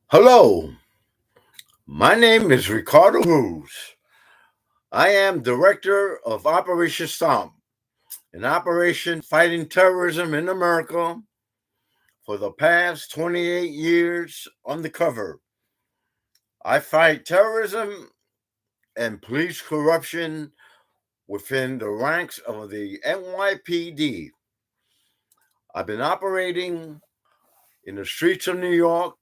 Hello, my name is Ricardo Cruz. I am Director of Operation S.T.O.M.P, an operation fighting terrorism in America for the past 28 years undercover. I fight terrorism and police corruption within the ranks of the N.Y.P.D. I've been operating in the streets of New York,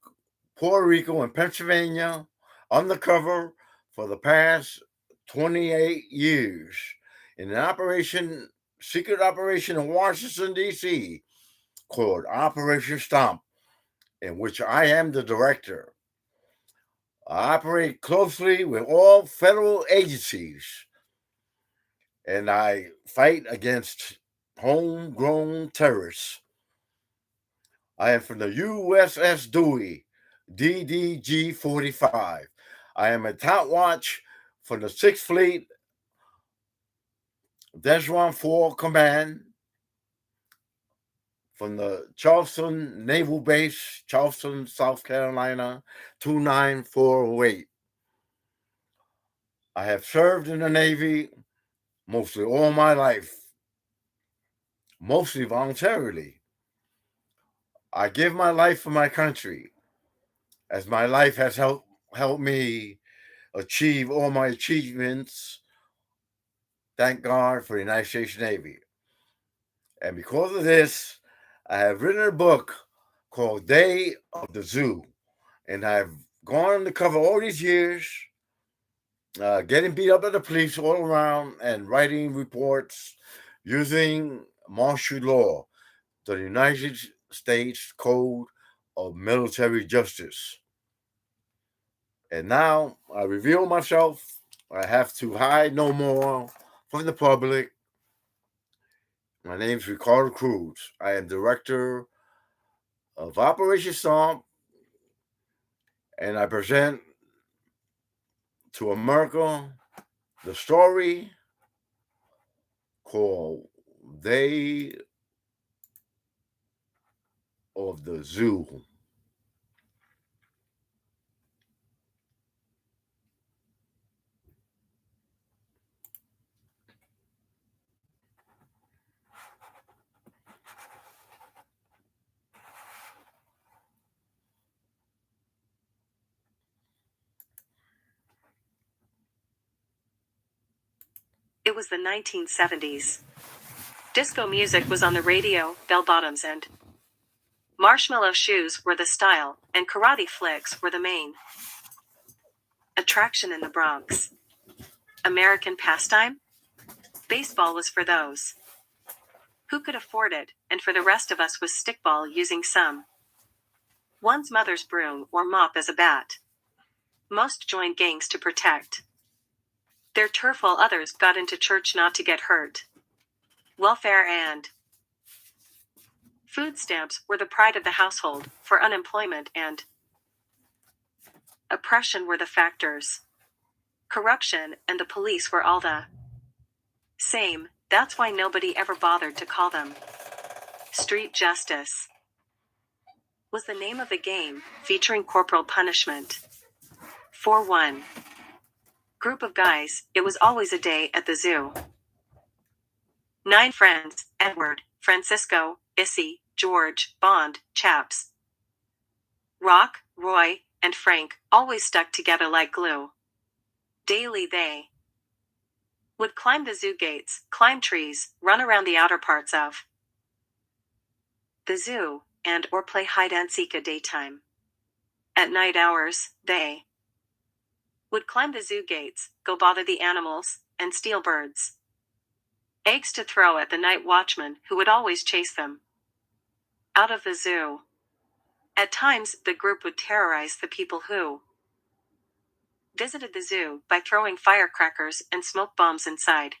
Puerto Rico, and Pennsylvania undercover for the past 28 years in an secret operation in Washington, D.C. called Operation S.T.O.M.P, in which I am the director. I operate closely with all federal agencies and I fight against homegrown terrorists. I am from the USS Dewey, DDG 45. I am a top watch for the 6th Fleet, Deswan 4 Command, from the Charleston Naval Base, Charleston, South Carolina, 29408. I have served in the Navy mostly all my life, mostly voluntarily. I give my life for my country, as my life has helped me achieve all my achievements. Thank God for the United States Navy. And because of this, I have written a book called Day of the Zoo. And I've gone undercover all these years, getting beat up by the police all around and writing reports using martial law, the United States Code of Military Justice. And now I reveal myself. I have to hide no more from the public. My name is Ricardo Cruz. I am director of Operation S.T.O.M.P, and I present to America the story called Day of the Zoo. It was the 1970s. Disco music was on the radio, bell-bottoms and marshmallow shoes were the style, and karate flicks were the main attraction in the Bronx. American pastime? Baseball was for those who could afford it, and for the rest of us was stickball using one's mother's broom or mop as a bat. Most joined gangs to protect their turf while others got into church not to get hurt. Welfare and food stamps were the pride of the household, for unemployment and oppression were the factors. Corruption and the police were all the same. That's why nobody ever bothered to call them street justice. Was the name of the game, featuring corporal punishment. For one group of guys, it was always a day at the zoo. 9 friends: Edward, Francisco, Issy, George, Bond, Chaps, Rock, Roy, and Frank, always stuck together like glue. Daily they would climb the zoo gates, climb trees, run around the outer parts of the zoo, and or play hide-and-seek at daytime. At night hours, they would climb the zoo gates, go bother the animals, and steal birds' eggs to throw at the night watchman, who would always chase them out of the zoo. At times, the group would terrorize the people who visited the zoo by throwing firecrackers and smoke bombs inside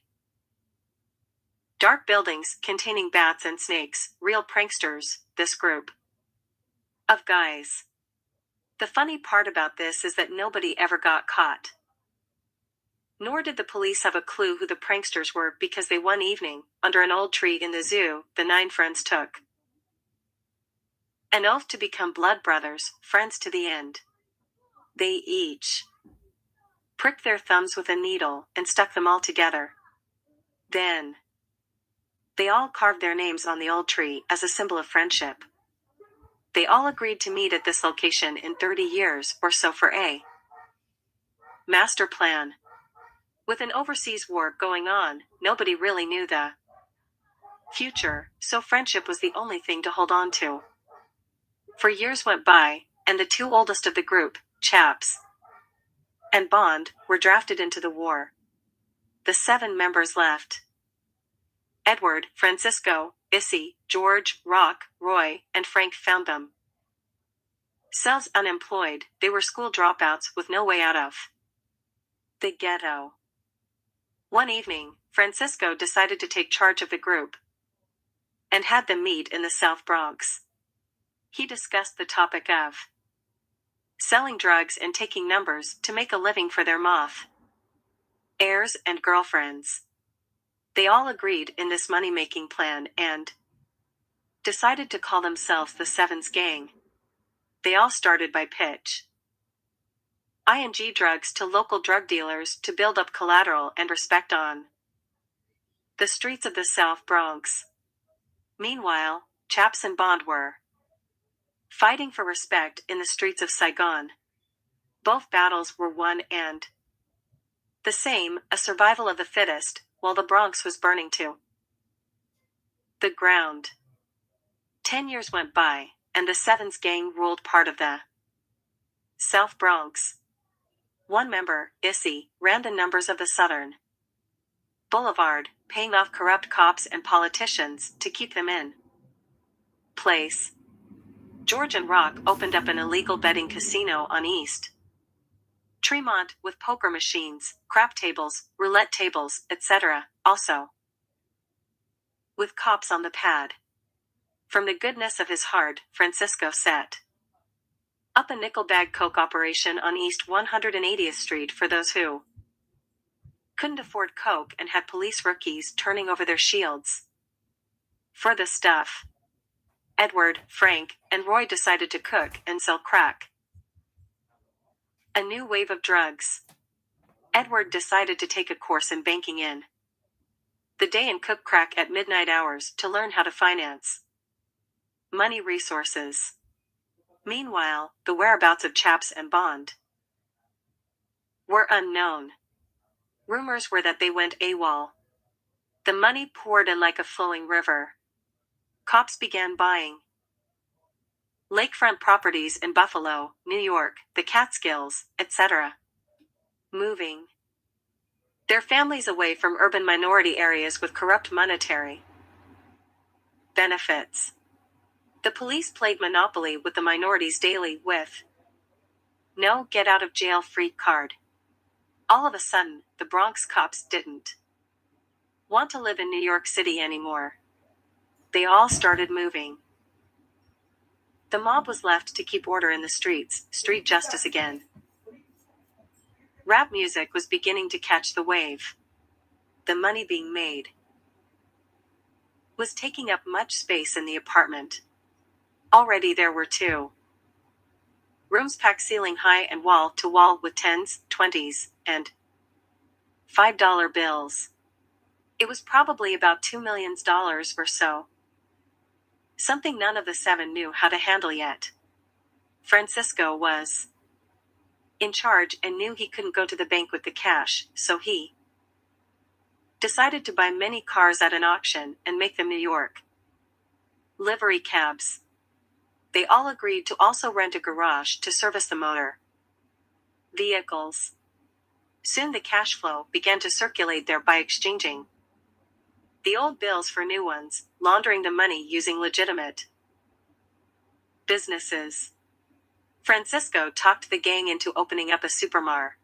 dark buildings containing bats and snakes. Real pranksters, this group of guys. The funny part about this is that nobody ever got caught. Nor did the police have a clue who the pranksters were, because they one evening, under an old tree in the zoo, the 9 friends took an oath to become blood brothers, friends to the end. They each pricked their thumbs with a needle and stuck them all together. Then they all carved their names on the old tree as a symbol of friendship. They all agreed to meet at this location in 30 years or so for a master plan. With an overseas war going on, nobody really knew the future, so friendship was the only thing to hold on to. For years went by, and the two oldest of the group, Chaps and Bond, were drafted into the war. The 7 members left. Edward, Francisco, Issy, George, Rock, Roy, and Frank found them. Selves unemployed, they were school dropouts with no way out of the ghetto. One evening, Francisco decided to take charge of the group and had them meet in the South Bronx. He discussed the topic of selling drugs and taking numbers to make a living for their moth heirs and girlfriends. They all agreed in this money-making plan and decided to call themselves the Sevens Gang. They all started by pitch ING drugs to local drug dealers to build up collateral and respect on the streets of the South Bronx. Meanwhile, Chaps and Bond were fighting for respect in the streets of Saigon. Both battles were one and the same, a survival of the fittest, while the Bronx was burning to the ground. 10 years went by, and the Sevens Gang ruled part of the South Bronx. One member, Issy, ran the numbers of the Southern Boulevard, paying off corrupt cops and politicians to keep them in place. George and Rock opened up an illegal betting casino on East Tremont with poker machines, crap tables, roulette tables, etc., also with cops on the pad. From the goodness of his heart, Francisco set up a nickel-bag coke operation on East 180th Street for those who couldn't afford coke and had police rookies turning over their shields for the stuff. Edward, Frank, and Roy decided to cook and sell crack. A new wave of drugs. Edward decided to take a course in banking in the day and cook crack at midnight hours to learn how to finance money resources. Meanwhile, the whereabouts of Chaps and Bond were unknown. Rumors were that they went AWOL. The money poured in like a flowing river. Cops began buying lakefront properties in Buffalo, New York, the Catskills, etc. Moving their families away from urban minority areas with corrupt monetary benefits. The police played Monopoly with the minorities daily with no get-out-of-jail-free card. All of a sudden, the Bronx cops didn't want to live in New York City anymore. They all started moving. The mob was left to keep order in the streets, street justice again. Rap music was beginning to catch the wave. The money being made was taking up much space in the apartment. Already there were 2 rooms packed ceiling high and wall to wall with 10s, 20s, and $5 bills. It was probably about $2 million or so. Something none of the 7 knew how to handle yet. Francisco was in charge and knew he couldn't go to the bank with the cash, so he decided to buy many cars at an auction and make them New York livery cabs. They all agreed to also rent a garage to service the motor vehicles. Soon the cash flow began to circulate there by exchanging the old bills for new ones, laundering the money using legitimate businesses. Francisco talked the gang into opening up a supermarket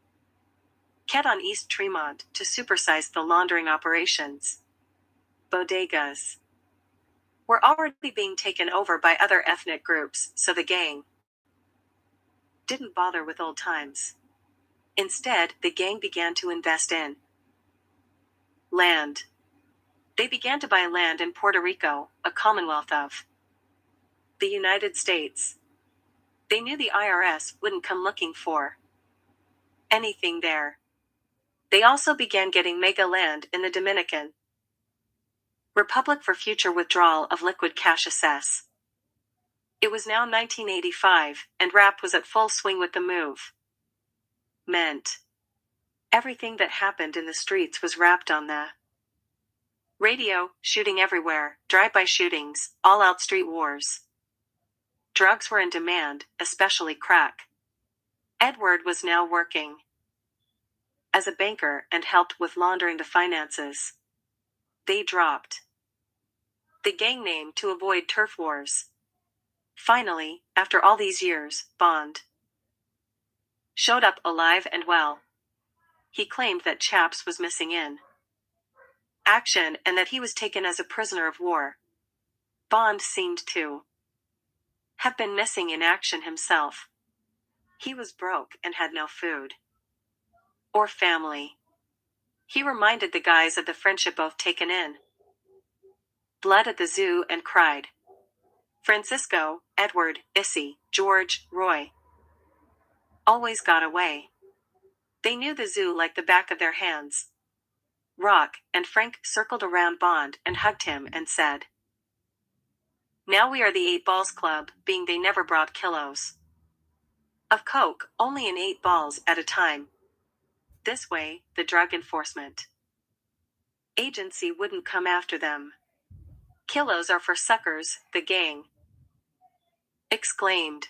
on East Tremont to supersize the laundering operations. Bodegas were already being taken over by other ethnic groups, so the gang didn't bother with old times. Instead, the gang began to invest in land. They began to buy land in Puerto Rico, a commonwealth of the United States. They knew the IRS wouldn't come looking for anything there. They also began getting mega land in the Dominican Republic for future withdrawal of liquid cash assess. It was now 1985, and rap was at full swing with the move. Meant everything that happened in the streets was rapped on the radio, shooting everywhere, drive-by shootings, all-out street wars. Drugs were in demand, especially crack. Edward was now working as a banker and helped with laundering the finances. They dropped the gang name to avoid turf wars. Finally, after all these years, Bond showed up alive and well. He claimed that Chaps was missing in action and that he was taken as a prisoner of war. Bond seemed to have been missing in action himself. He was broke and had no food or family. He reminded the guys of the friendship oath taken in blood at the zoo and cried, Francisco, Edward, Issy, George, Roy. Always got away. They knew the zoo like the back of their hands. Rock and Frank circled around Bond and hugged him and said, now we are the 8 Balls Club, being they never brought kilos of coke, only in 8 balls at a time. This way, the Drug Enforcement Agency wouldn't come after them. Kilos are for suckers, the gang exclaimed.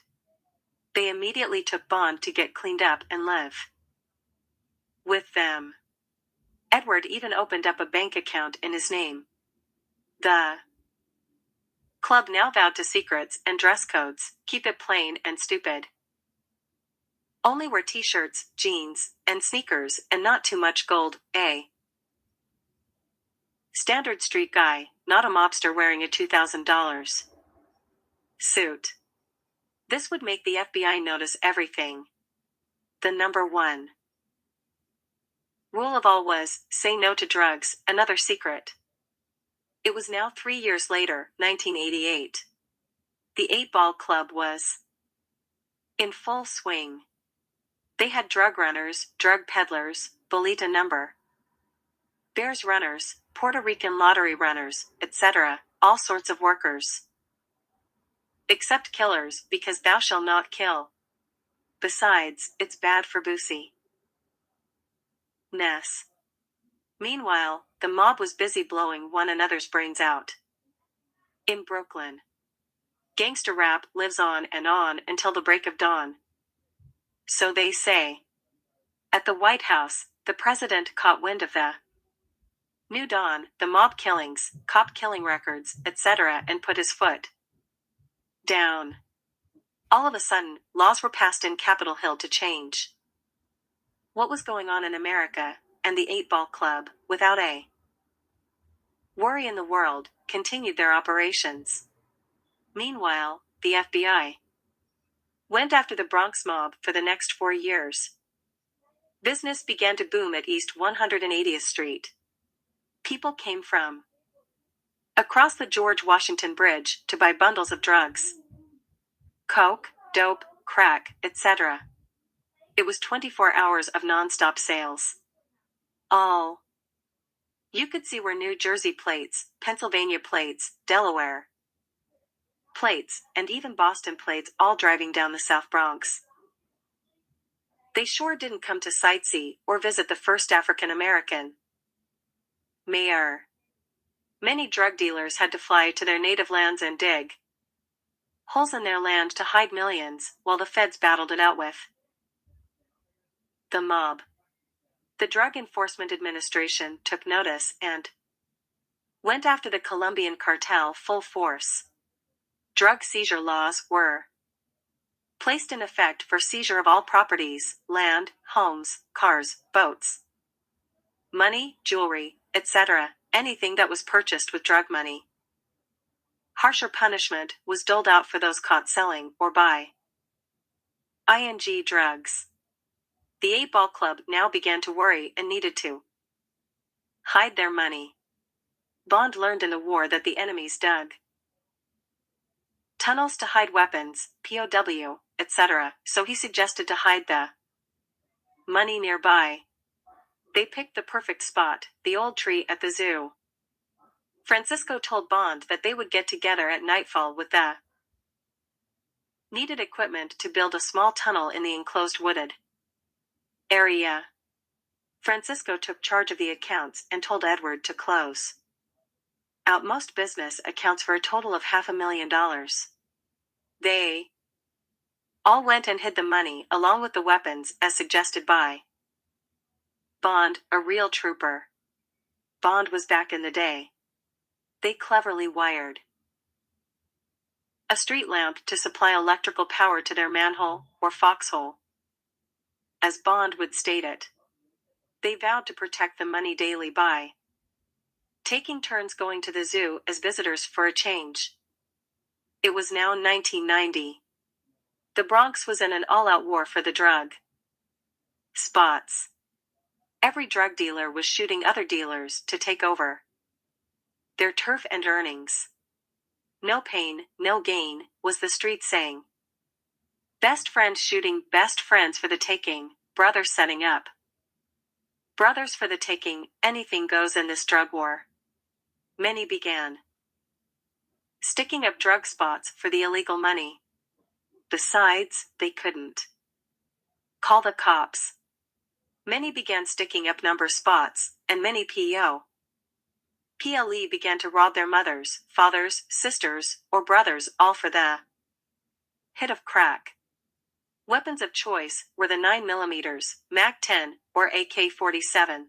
They immediately took Bond to get cleaned up and live with them. Edward even opened up a bank account in his name. The club now vowed to secrets and dress codes, keep it plain and stupid. Only wear t-shirts, jeans, and sneakers and not too much gold, standard street guy, not a mobster wearing a $2,000 suit. This would make the FBI notice everything. The number 1 rule of all was, say no to drugs, another secret. It was now 3 years later, 1988. The 8 Ball Club was in full swing. They had drug runners, drug peddlers, bolita number Bears runners, Puerto Rican lottery runners, etc., all sorts of workers. Except killers, because thou shalt not kill. Besides, it's bad for Boosie. Ness. Meanwhile, the mob was busy blowing one another's brains out. In Brooklyn, gangster rap lives on until the break of dawn. So they say. At the White House, the president caught wind of the new dawn, the mob killings, cop killing records, etc., and put his foot down. All of a sudden, laws were passed in Capitol Hill to change what was going on in America, and the 8 Ball Club, without a worry in the world, continued their operations. Meanwhile, the FBI went after the Bronx mob for the next 4 years. Business began to boom at East 180th Street. People came from across the George Washington Bridge to buy bundles of drugs. Coke, dope, crack, etc. It was 24 hours of non-stop sales. All you could see were New Jersey plates, Pennsylvania plates, Delaware plates, and even Boston plates, all driving down the South Bronx. They sure didn't come to sightsee or visit the first African American mayor. Many drug dealers had to fly to their native lands and dig holes in their land to hide millions, while the feds battled it out with the mob. The Drug Enforcement Administration took notice and went after the Colombian cartel full force. Drug seizure laws were placed in effect for seizure of all properties, land, homes, cars, boats, money, jewelry, etc., anything that was purchased with drug money. Harsher punishment was doled out for those caught selling or buying drugs. The 8 Ball Club now began to worry and needed to hide their money. Bond learned in the war that the enemies dug tunnels to hide weapons, POW, etc., so he suggested to hide the Money nearby. They picked the perfect spot, the old tree at the zoo. Francisco told Bond that they would get together at nightfall with the needed equipment to build a small tunnel in the enclosed wooded area. Francisco took charge of the accounts and told Edward to close out most business accounts for a total of $500,000. They all went and hid the money along with the weapons as suggested by Bond, a real trooper. Bond was back in the day. They cleverly wired a street lamp to supply electrical power to their manhole or foxhole. As Bond would state it, they vowed to protect the money daily by taking turns going to the zoo as visitors for a change. It was now 1990. The Bronx was in an all-out war for the drug spots. Every drug dealer was shooting other dealers to take over their turf and earnings. No pain, no gain, was the street saying. Best friends shooting best friends for the taking, brothers setting up brothers for the taking, anything goes in this drug war. Many began sticking up drug spots for the illegal money. Besides, they couldn't call the cops. Many began sticking up number spots, and many PLE began to rob their mothers, fathers, sisters, or brothers, all for the hit of crack. Weapons of choice were the 9mm, Mag-10, or AK-47.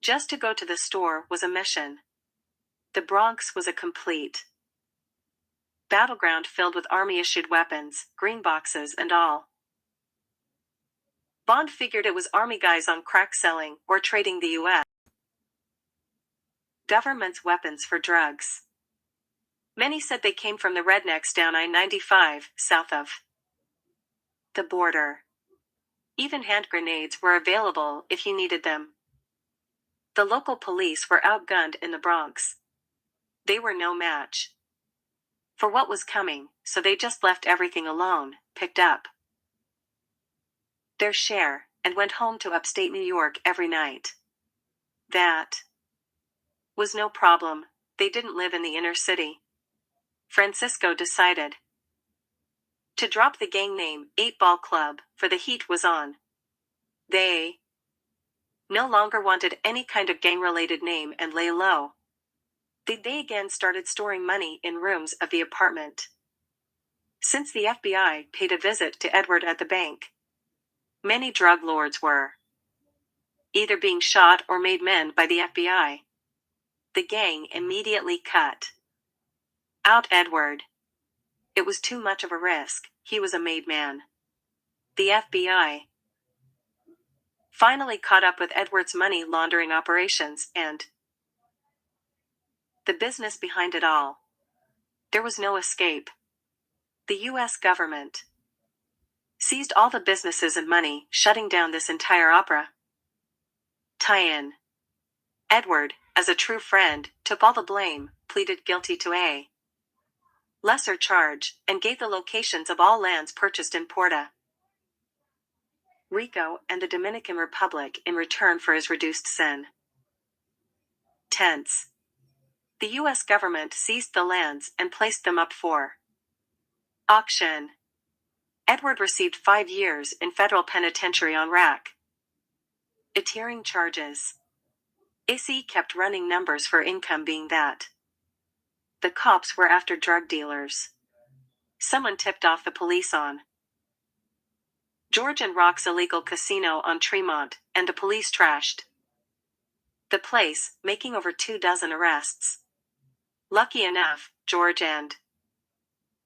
Just to go to the store was a mission. The Bronx was a complete battleground filled with army-issued weapons, green boxes and all. Bond figured it was army guys on crack selling or trading the U.S. government's weapons for drugs. Many said they came from the rednecks down I-95, south of the border. Even hand grenades were available if you needed them. The local police were outgunned in the Bronx. They were no match for what was coming, so they just left everything alone, picked up their share, and went home to upstate New York every night. That was no problem. They didn't live in the inner city. Francisco decided to drop the gang name 8-Ball Club, for the heat was on. They no longer wanted any kind of gang-related name and lay low. They again started storing money in rooms of the apartment. Since the FBI paid a visit to Edward at the bank, many drug lords were either being shot or made men by the FBI. The gang immediately cut out Edward. It was too much of a risk. He was a made man. The FBI finally caught up with Edward's money laundering operations and the business behind it all. There was no escape. The U.S. government seized all the businesses and money, shutting down this entire opera tie-in. Edward, as a true friend, took all the blame, pleaded guilty to a lesser charge, and gave the locations of all lands purchased in Puerto Rico and the Dominican Republic in return for his reduced sin. Tense. The U.S. government seized the lands and placed them up for auction. Edward received 5 years in federal penitentiary on racketeering charges. AC kept running numbers for income being that the cops were after drug dealers. Someone tipped off the police on George and Rock's illegal casino on Tremont, and the police trashed the place, making over 24 arrests. Lucky enough, George and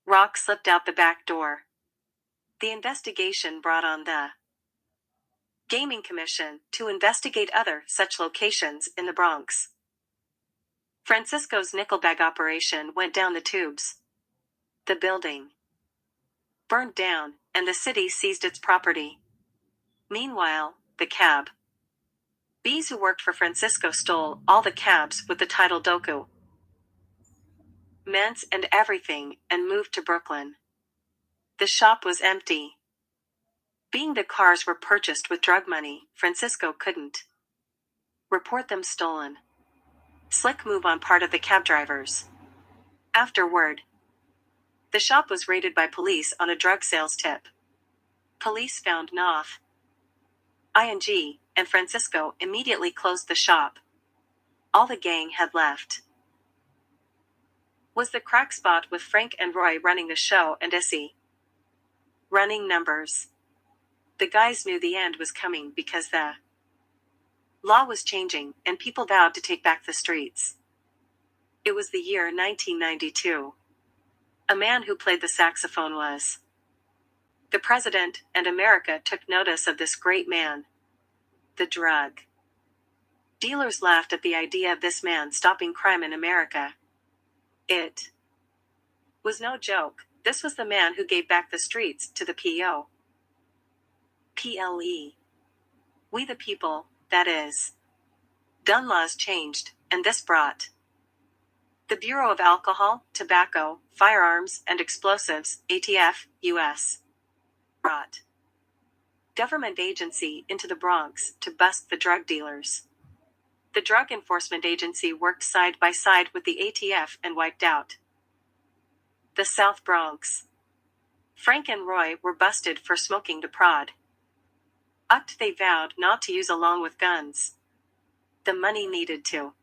Rock slipped out the back door. The investigation brought on the Gaming Commission to investigate other such locations in the Bronx. Francisco's nickelbag operation went down the tubes. The building burned down, and the city seized its property. Meanwhile, the cab bees who worked for Francisco stole all the cabs with the title Doku Ments and everything and moved to Brooklyn. The shop was empty. Being the cars were purchased with drug money, Francisco couldn't report them stolen. Slick move on part of the cab drivers. Afterward, the shop was raided by police on a drug sales tip. Police found N.Y.P.D, and Francisco immediately closed the shop. All the gang had left was the crack spot with Frank and Roy running the show and S.E. running numbers. The guys knew the end was coming because the law was changing and people vowed to take back the streets. It was the year 1992. A man who played the saxophone was the president, and America took notice of this great man. The drug dealers laughed at the idea of this man stopping crime in America. It was no joke. This was the man who gave back the streets to the POPLE. We the people, that is. Gun laws changed, and this brought the Bureau of Alcohol, Tobacco, Firearms, and Explosives, ATF, U.S. brought government agency into the Bronx to bust the drug dealers. The Drug Enforcement Agency worked side by side with the ATF and wiped out the South Bronx. Frank and Roy were busted for smoking the prod. Act they vowed not to use along with guns. The money needed to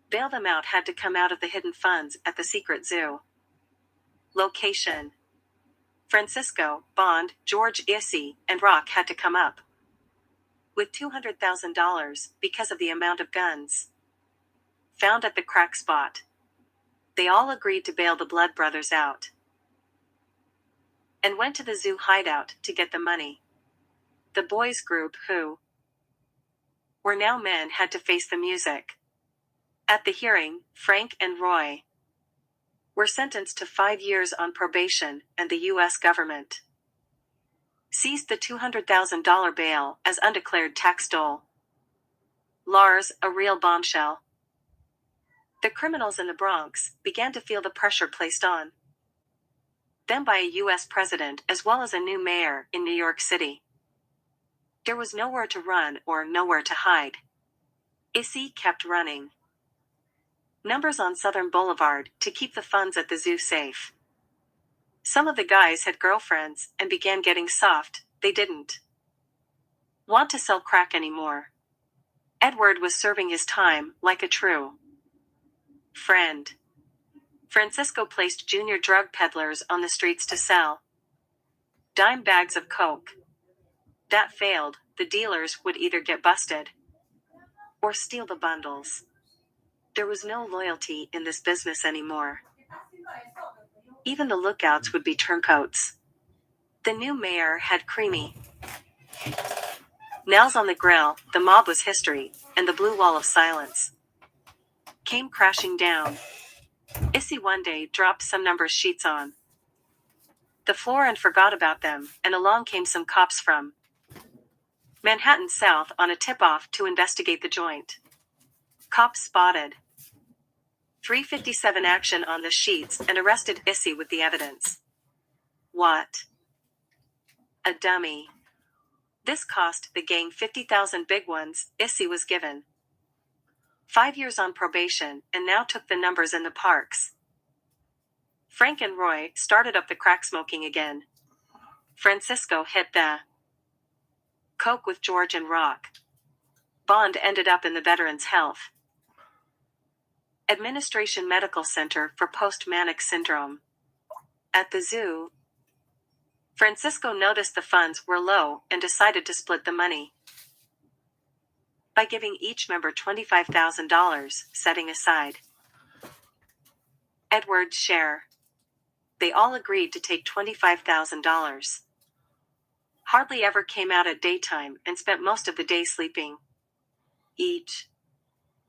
bail them out had to come out of the hidden funds at the secret zoo. Location: Francisco, Bond, George, Issy, and Rock had to come up with $200,000 because of the amount of guns found at the crack spot. They all agreed to bail the Blood brothers out and went to the zoo hideout to get the money. The boys group, who were now men, had to face the music. At the hearing, Frank and Roy were sentenced to 5 years on probation, and the U.S. government seized the $200,000 bail as undeclared tax dole. Lars, a real bombshell. The criminals in the Bronx began to feel the pressure placed on them by a U.S. president as well as a new mayor in New York City. There was nowhere to run or nowhere to hide. Issy kept running numbers on Southern Boulevard to keep the funds at the zoo safe. Some of the guys had girlfriends and began getting soft. They didn't want to sell crack anymore. Edward was serving his time like a true friend. Francisco placed junior drug peddlers on the streets to sell dime bags of coke. That failed, the dealers would either get busted or steal the bundles. There was no loyalty in this business anymore. Even the lookouts would be turncoats. The new mayor had creamy nails on the grill. The mob was history, and the blue wall of silence came crashing down. Issy one day dropped some number sheets on the floor and forgot about them, and along came some cops from Manhattan South on a tip-off to investigate the joint. Cops spotted 357 action on the sheets and arrested Issy with the evidence. What a dummy. This cost the gang 50,000 big ones. Issy was given 5 years on probation and now took the numbers in the parks. Frank and Roy started up the crack smoking again. Francisco hit the coke with George and Rock. Bond ended up in the Veterans Health Administration Medical Center for Post-Manic Syndrome. At the zoo, Francisco noticed the funds were low and decided to split the money by giving each member $25,000, setting aside Edward's share. They all agreed to take $25,000. Hardly ever came out at daytime and spent most of the day sleeping. Each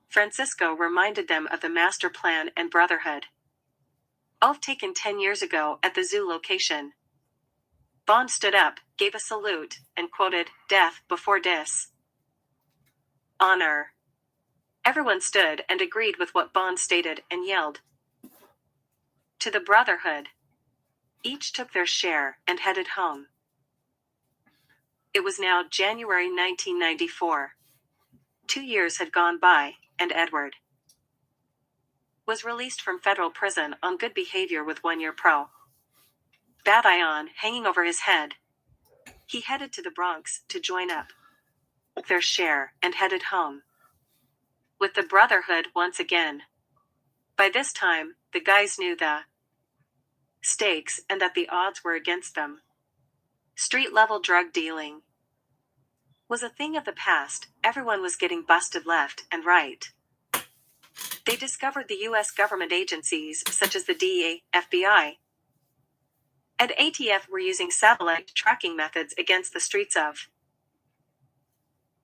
Francisco reminded them of the master plan and brotherhood oath taken 10 years ago at the zoo location. Bond stood up, gave a salute, and quoted, "Death before dis honor." Everyone stood and agreed with what Bond stated and yelled to the brotherhood. Each took their share and headed home. It was now January 1994. 2 years had gone by, and Edward was released from federal prison on good behavior with 1 year probation hanging over his head. He headed to the Bronx to join up their share and headed home with the Brotherhood once again. By this time, the guys knew the stakes and that the odds were against them. Street-level drug dealing was a thing of the past. Everyone was getting busted left and right. They discovered the U.S. government agencies such as the DEA, F.B.I, and ATF were using satellite tracking methods against the streets of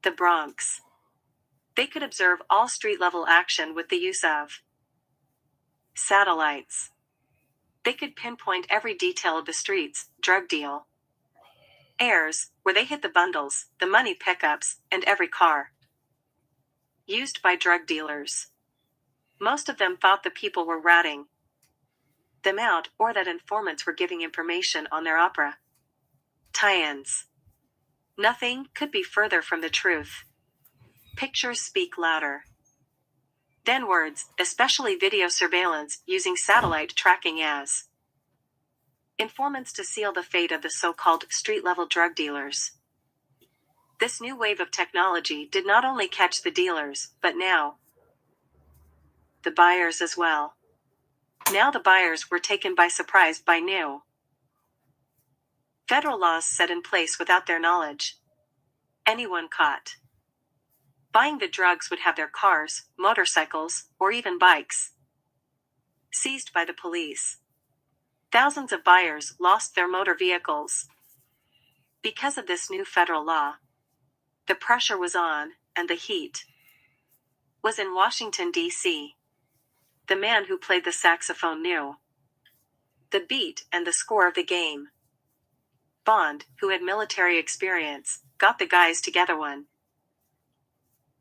the Bronx. They could observe all street-level action with the use of satellites. They could pinpoint every detail of the streets, drug deal, airs, where they hit the bundles, the money pickups, and every car used by drug dealers. Most of them thought the people were ratting them out or that informants were giving information on their opera tie-ins. Nothing could be further from the truth. Pictures speak louder than words, especially video surveillance using satellite tracking as informants to seal the fate of the so-called street-level drug dealers. This new wave of technology did not only catch the dealers, but now the buyers as well. Now the buyers were taken by surprise by new federal laws set in place without their knowledge. Anyone caught buying the drugs would have their cars, motorcycles, or even bikes seized by the police. Thousands of buyers lost their motor vehicles. Because of this new federal law, the pressure was on, and the heat was in Washington, D.C. The man who played the saxophone knew the beat and the score of the game. Bond, who had military experience, got the guys together one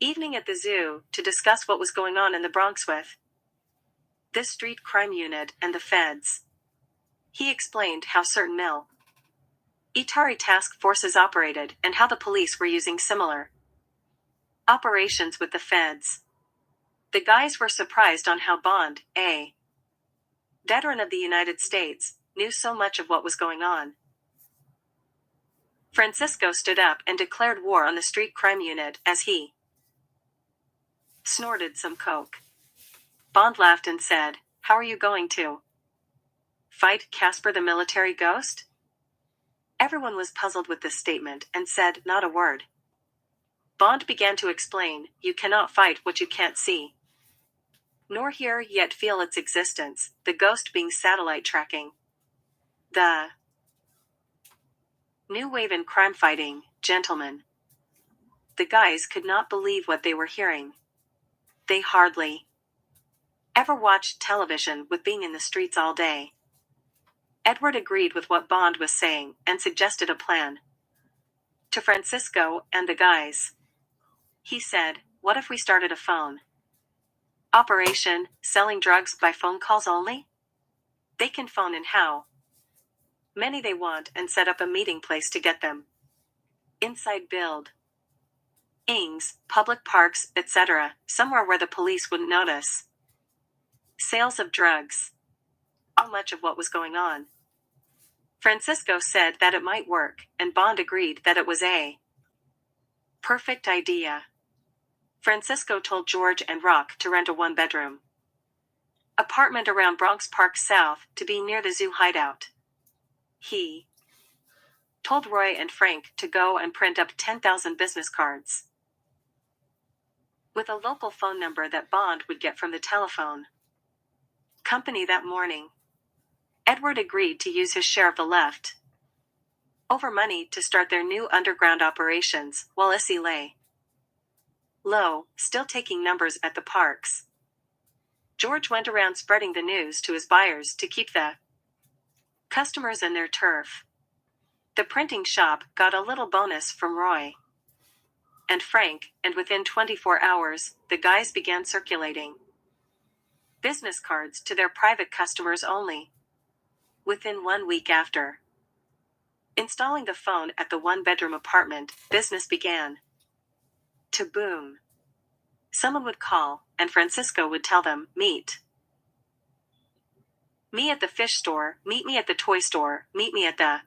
evening at the zoo to discuss what was going on in the Bronx with this street crime unit and the feds. He explained how certain military task forces operated and how the police were using similar operations with the feds. The guys were surprised on how Bond, a veteran of the United States, knew so much of what was going on. Francisco stood up and declared war on the street crime unit as he snorted some coke. Bond laughed and said, "How are you going to fight Casper the military ghost?" Everyone was puzzled with this statement and said not a word. Bond began to explain, "You cannot fight what you can't see, nor hear yet feel its existence, the ghost being satellite tracking. The new wave in crime fighting, gentlemen." The guys could not believe what they were hearing. They hardly ever watched television with being in the streets all day. Edward agreed with what Bond was saying and suggested a plan to Francisco and the guys. He said, "What if we started a phone operation, selling drugs by phone calls only? They can phone in how many they want and set up a meeting place to get them inside buildings, public parks, etc., somewhere where the police wouldn't notice sales of drugs." So much of what was going on. Francisco said that it might work, and Bond agreed that it was a perfect idea. Francisco told George and Rock to rent a one-bedroom apartment around Bronx Park South to be near the zoo hideout. He told Roy and Frank to go and print up 10,000 business cards with a local phone number that Bond would get from the telephone company that morning. Edward agreed to use his share of the left over money to start their new underground operations, while Issy lay low, still taking numbers at the parks. George went around spreading the news to his buyers to keep the customers in their turf. The printing shop got a little bonus from Roy and Frank, and within 24 hours, the guys began circulating business cards to their private customers only. Within 1 week after Installing the phone at the one-bedroom apartment, business began to boom. Someone would call, and Francisco would tell them, meet me at the fish store, meet me at the toy store, meet me at the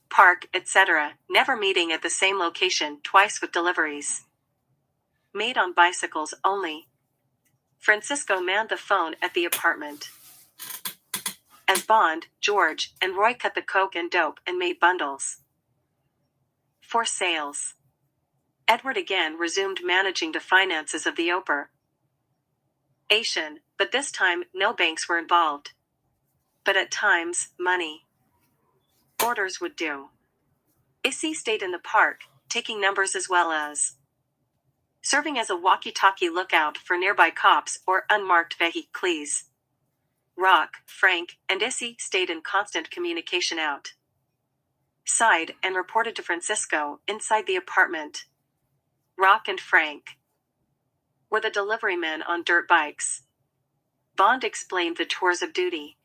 park, etc., never meeting at the same location twice with deliveries made on bicycles only. Francisco manned the phone at the apartment. As Bond, George, and Roy cut the coke and dope and made bundles for sales. Edward again resumed managing the finances of the operation, but this time no banks were involved. But at times, money orders would do. S.T.O.M.P stayed in the park, taking numbers as well as serving as a walkie-talkie lookout for nearby cops or unmarked vehicles. Rock, Frank, and S.T.O.M.P stayed in constant communication outside and reported to Francisco inside the apartment. Rock and Frank were the delivery men on dirt bikes. Bond explained the tours of duty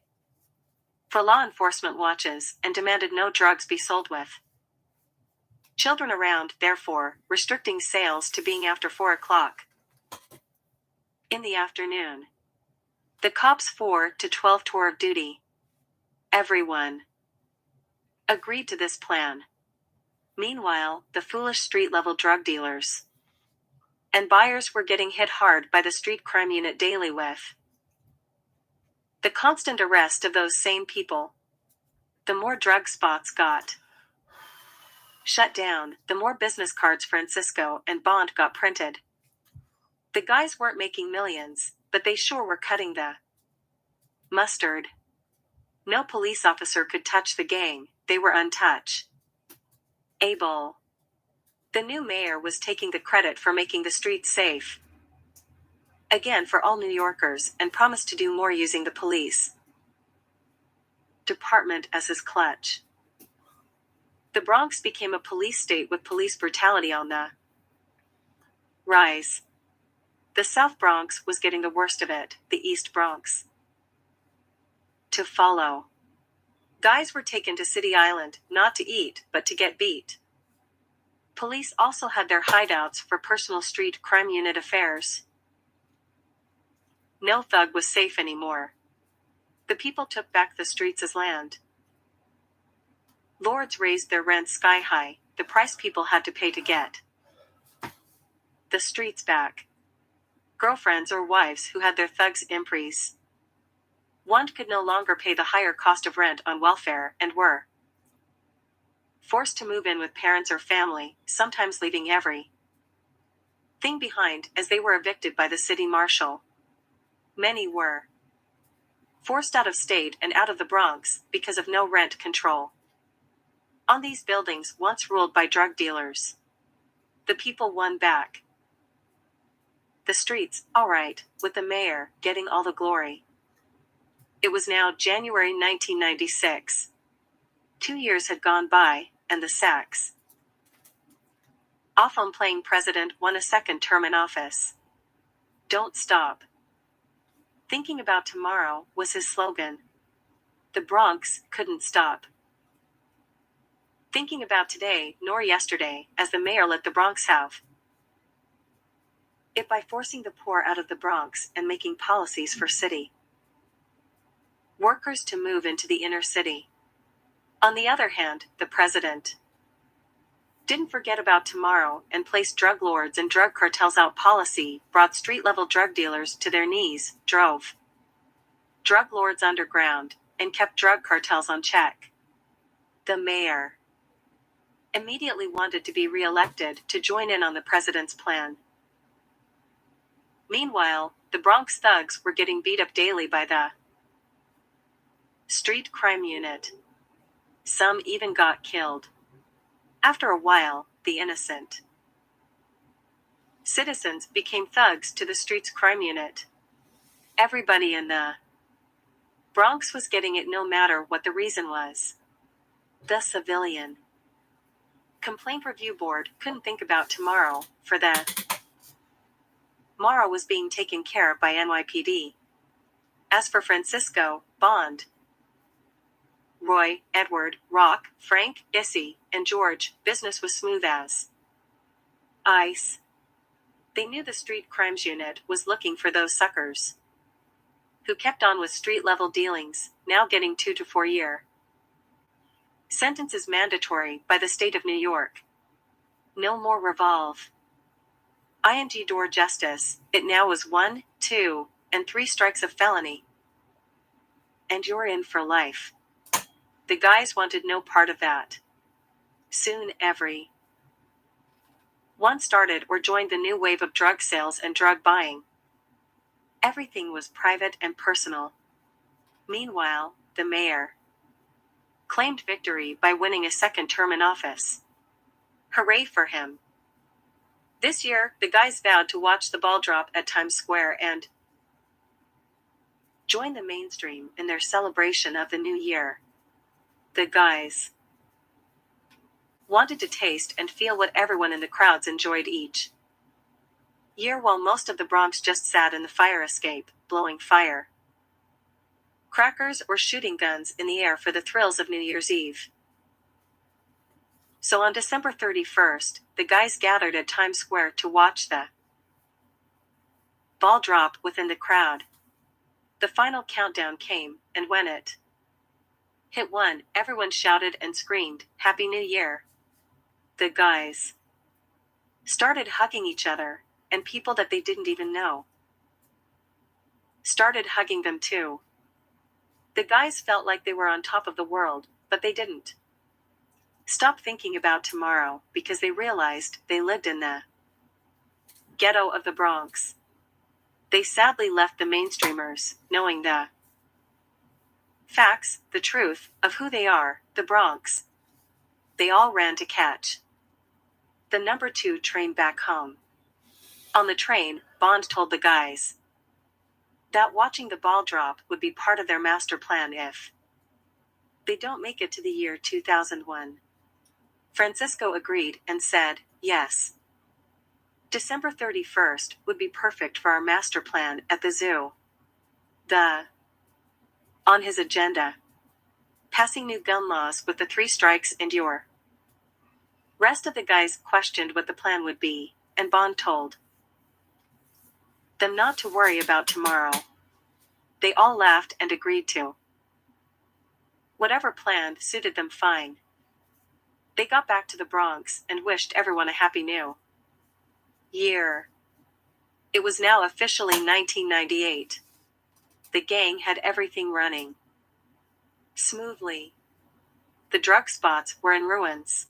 for law enforcement watches and demanded no drugs be sold with children around, therefore, restricting sales to being after 4 o'clock in the afternoon. The cops' 4 to 12 tour of duty. Everyone agreed to this plan. Meanwhile, the foolish street-level drug dealers and buyers were getting hit hard by the street crime unit daily with the constant arrest of those same people. The more drug spots got shut down, the more business cards Francisco and Bond got printed. The guys weren't making millions, but they sure were cutting the mustard. No police officer could touch the gang, they were untouchable. The new mayor was taking the credit for making the streets safe again for all New Yorkers and promised to do more using the police department as his clutch. The Bronx became a police state with police brutality on the rise. The South Bronx was getting the worst of it, the East Bronx to follow. Guys were taken to City Island, not to eat, but to get beat. Police also had their hideouts for personal street crime unit affairs. No thug was safe anymore. The people took back the streets as land. Lords raised their rents sky high, the price people had to pay to get the streets back. Girlfriends or wives who had their thugs imprees. One could no longer pay the higher cost of rent on welfare and were forced to move in with parents or family, sometimes leaving every thing behind as they were evicted by the city marshal. Many were forced out of state and out of the Bronx because of no rent control on these buildings once ruled by drug dealers. The people won back the streets, all right, with the mayor getting all the glory. It was now January 1996. 2 years had gone by, and the sax off-on playing president won a second term in office. Don't stop thinking about tomorrow was his slogan. The Bronx couldn't stop thinking about today nor yesterday, as the mayor let the Bronx have it by forcing the poor out of the Bronx and making policies for city workers to move into the inner city. On the other hand, the president didn't forget about tomorrow and placed drug lords and drug cartels out policy, brought street-level drug dealers to their knees, drove drug lords underground, and kept drug cartels on check. The mayor immediately wanted to be re-elected to join in on the president's plan. Meanwhile, the Bronx thugs were getting beat up daily by the street crime unit. Some even got killed. After a while, the innocent citizens became thugs to the street's crime unit. Everybody in the Bronx was getting it no matter what the reason was. The Civilian Complaint Review Board couldn't think about tomorrow, for the tomorrow was being taken care of by N.Y.P.D. As for Francisco, Bond Roy, Edward, Rock, Frank, Issy, and George, business was smooth as ice. They knew the street crimes unit was looking for those suckers who kept on with street-level dealings, now getting 2 to 4 year sentences mandatory by the state of New York. No more revolve. Ing door justice, it now was 1, 2, and 3 strikes of felony. And you're in for life. The guys wanted no part of that. Soon every one started or joined the new wave of drug sales and drug buying. Everything was private and personal. Meanwhile, the mayor claimed victory by winning a second term in office. Hooray for him. This year, the guys vowed to watch the ball drop at Times Square and join the mainstream in their celebration of the new year. The guys wanted to taste and feel what everyone in the crowds enjoyed each year, while most of the Bronx just sat in the fire escape, blowing fire crackers or shooting guns in the air for the thrills of New Year's Eve. So on December 31st, the guys gathered at Times Square to watch the ball drop within the crowd. The final countdown came, and when it hit 1, everyone shouted and screamed, "Happy New Year!" The guys started hugging each other, and people that they didn't even know started hugging them too. The guys felt like they were on top of the world, but they didn't stop thinking about tomorrow because they realized they lived in the ghetto of the Bronx. They sadly left the mainstreamers, knowing the facts, the truth, of who they are, the Bronx. They all ran to catch the number 2 train back home. On the train, Bond told the guys that watching the ball drop would be part of their master plan if they don't make it to the year 2001. Francisco agreed and said, yes. December 31st would be perfect for our master plan at the zoo. On his agenda, passing new gun laws with the 3 strikes and your rest of the guys questioned what the plan would be, and Bond told them not to worry about tomorrow. They all laughed and agreed to whatever plan suited them fine. They got back to the Bronx and wished everyone a happy new year. It was now officially 1998. The gang had everything running smoothly. The drug spots were in ruins.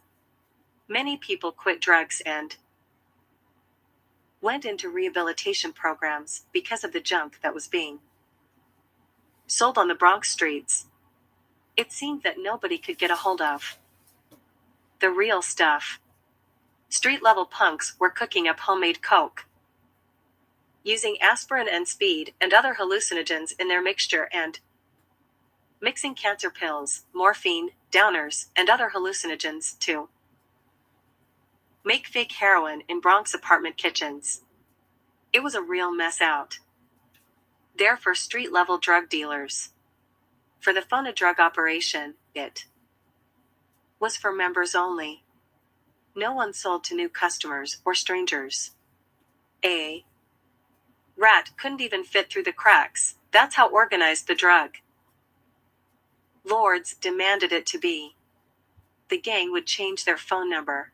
Many people quit drugs and went into rehabilitation programs because of the junk that was being sold on the Bronx streets. It seemed that nobody could get a hold of the real stuff. Street-level punks were cooking up homemade coke, using aspirin and speed and other hallucinogens in their mixture and mixing cancer pills, morphine, downers, and other hallucinogens to make fake heroin in Bronx apartment kitchens. It was a real mess out there for street-level drug dealers. For the fun of drug operation, it was for members only. No one sold to new customers or strangers. A rat couldn't even fit through the cracks. That's how organized the drug lords demanded it to be. The gang would change their phone number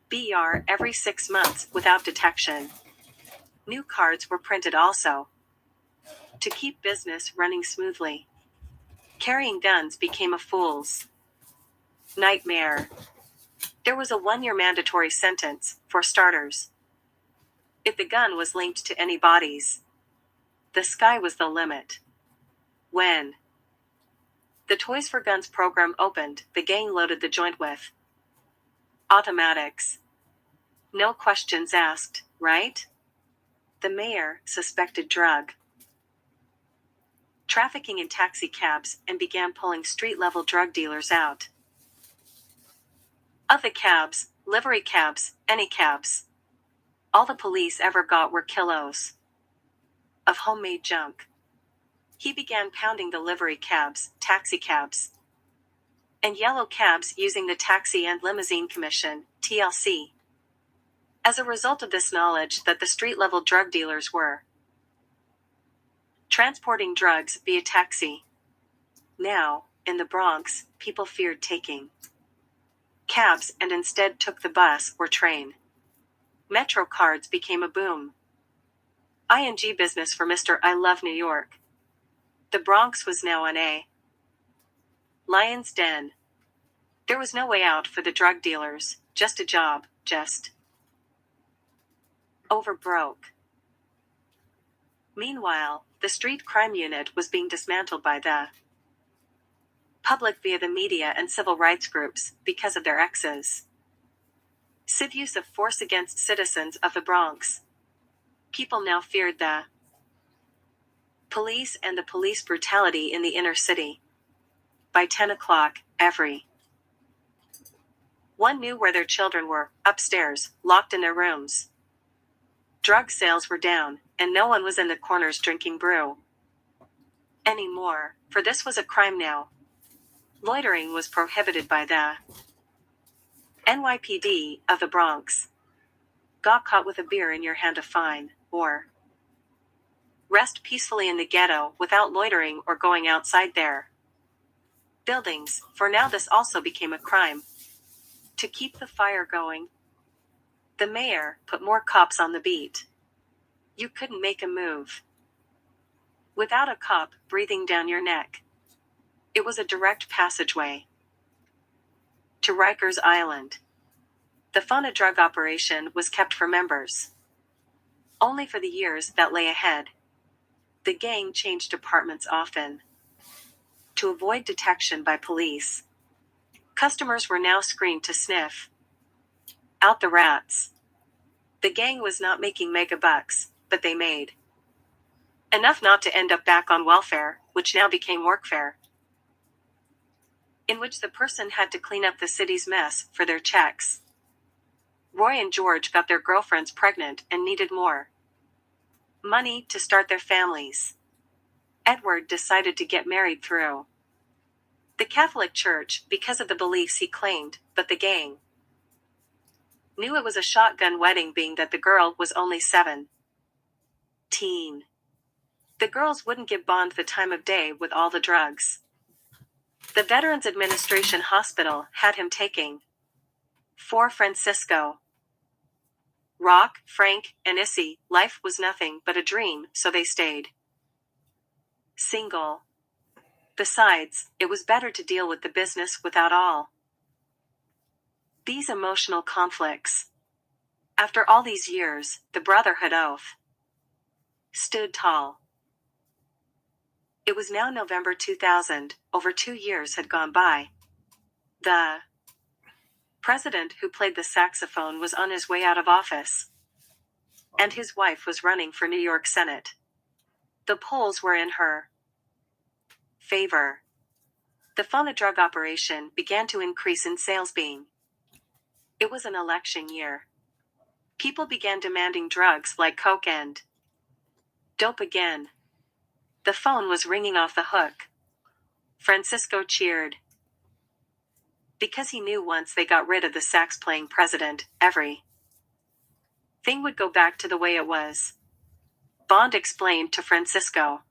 BR every 6 months without detection. New cards were printed also to keep business running smoothly. Carrying guns became a fool's nightmare. There was a 1-year mandatory sentence, for starters. If the gun was linked to any bodies, the sky was the limit. When the Toys for Guns program opened, the gang loaded the joint with automatics. No questions asked, right? The mayor suspected drug trafficking in taxi cabs and began pulling street-level drug dealers out of the cabs, livery cabs, any cabs. All the police ever got were kilos of homemade junk. He began pounding the livery cabs, taxi cabs, and yellow cabs using the Taxi and Limousine Commission, TLC. As a result of this knowledge that the street-level drug dealers were transporting drugs via taxi. Now, in the Bronx, people feared taking cabs and instead took the bus or train. Metro cards became a boom. ING business for Mr. I Love New York. The Bronx was now on a lion's den. There was no way out for the drug dealers, just a job, just over broke. Meanwhile, the street crime unit was being dismantled by the public via the media and civil rights groups because of their excessive use of force against citizens of the Bronx. People now feared the police and the police brutality in the inner city. By 10 o'clock, everyone knew where their children were, upstairs, locked in their rooms. Drug sales were down, and no one was in the corners drinking brew anymore, for this was a crime now. Loitering was prohibited by the N.Y.P.D. of the Bronx. Got caught with a beer in your hand, a fine, or rest peacefully in the ghetto without loitering or going outside their buildings, for now this also became a crime. To keep the fire going, the mayor put more cops on the beat. You couldn't make a move without a cop breathing down your neck. It was a direct passageway to Rikers Island. The fun of drug operation was kept for members only for the years that lay ahead. The gang changed departments often to avoid detection by police. Customers were now screened to sniff out the rats. The gang was not making mega bucks, but they made enough not to end up back on welfare, which now became workfare, in which the person had to clean up the city's mess for their checks. Roy and George got their girlfriends pregnant and needed more money to start their families. Edward decided to get married through the Catholic Church because of the beliefs he claimed, but the gang knew it was a shotgun wedding, being that the girl was only 17. The girls wouldn't give Bond the time of day with all the drugs. The Veterans Administration Hospital had him taking for Francisco. Rock, Frank, and Issy, life was nothing but a dream, so they stayed single. Besides, it was better to deal with the business without all these emotional conflicts. After all these years, the Brotherhood oath stood tall. It was now November 2000, over 2 years had gone by. The president who played the saxophone was on his way out of office, and his wife was running for New York Senate. The polls were in her favor. The fun drug operation began to increase in sales, being it was an election year. People began demanding drugs like coke and dope again. The phone was ringing off the hook. Francisco cheered, because he knew once they got rid of the sax-playing president, everything would go back to the way it was. Bond explained to Francisco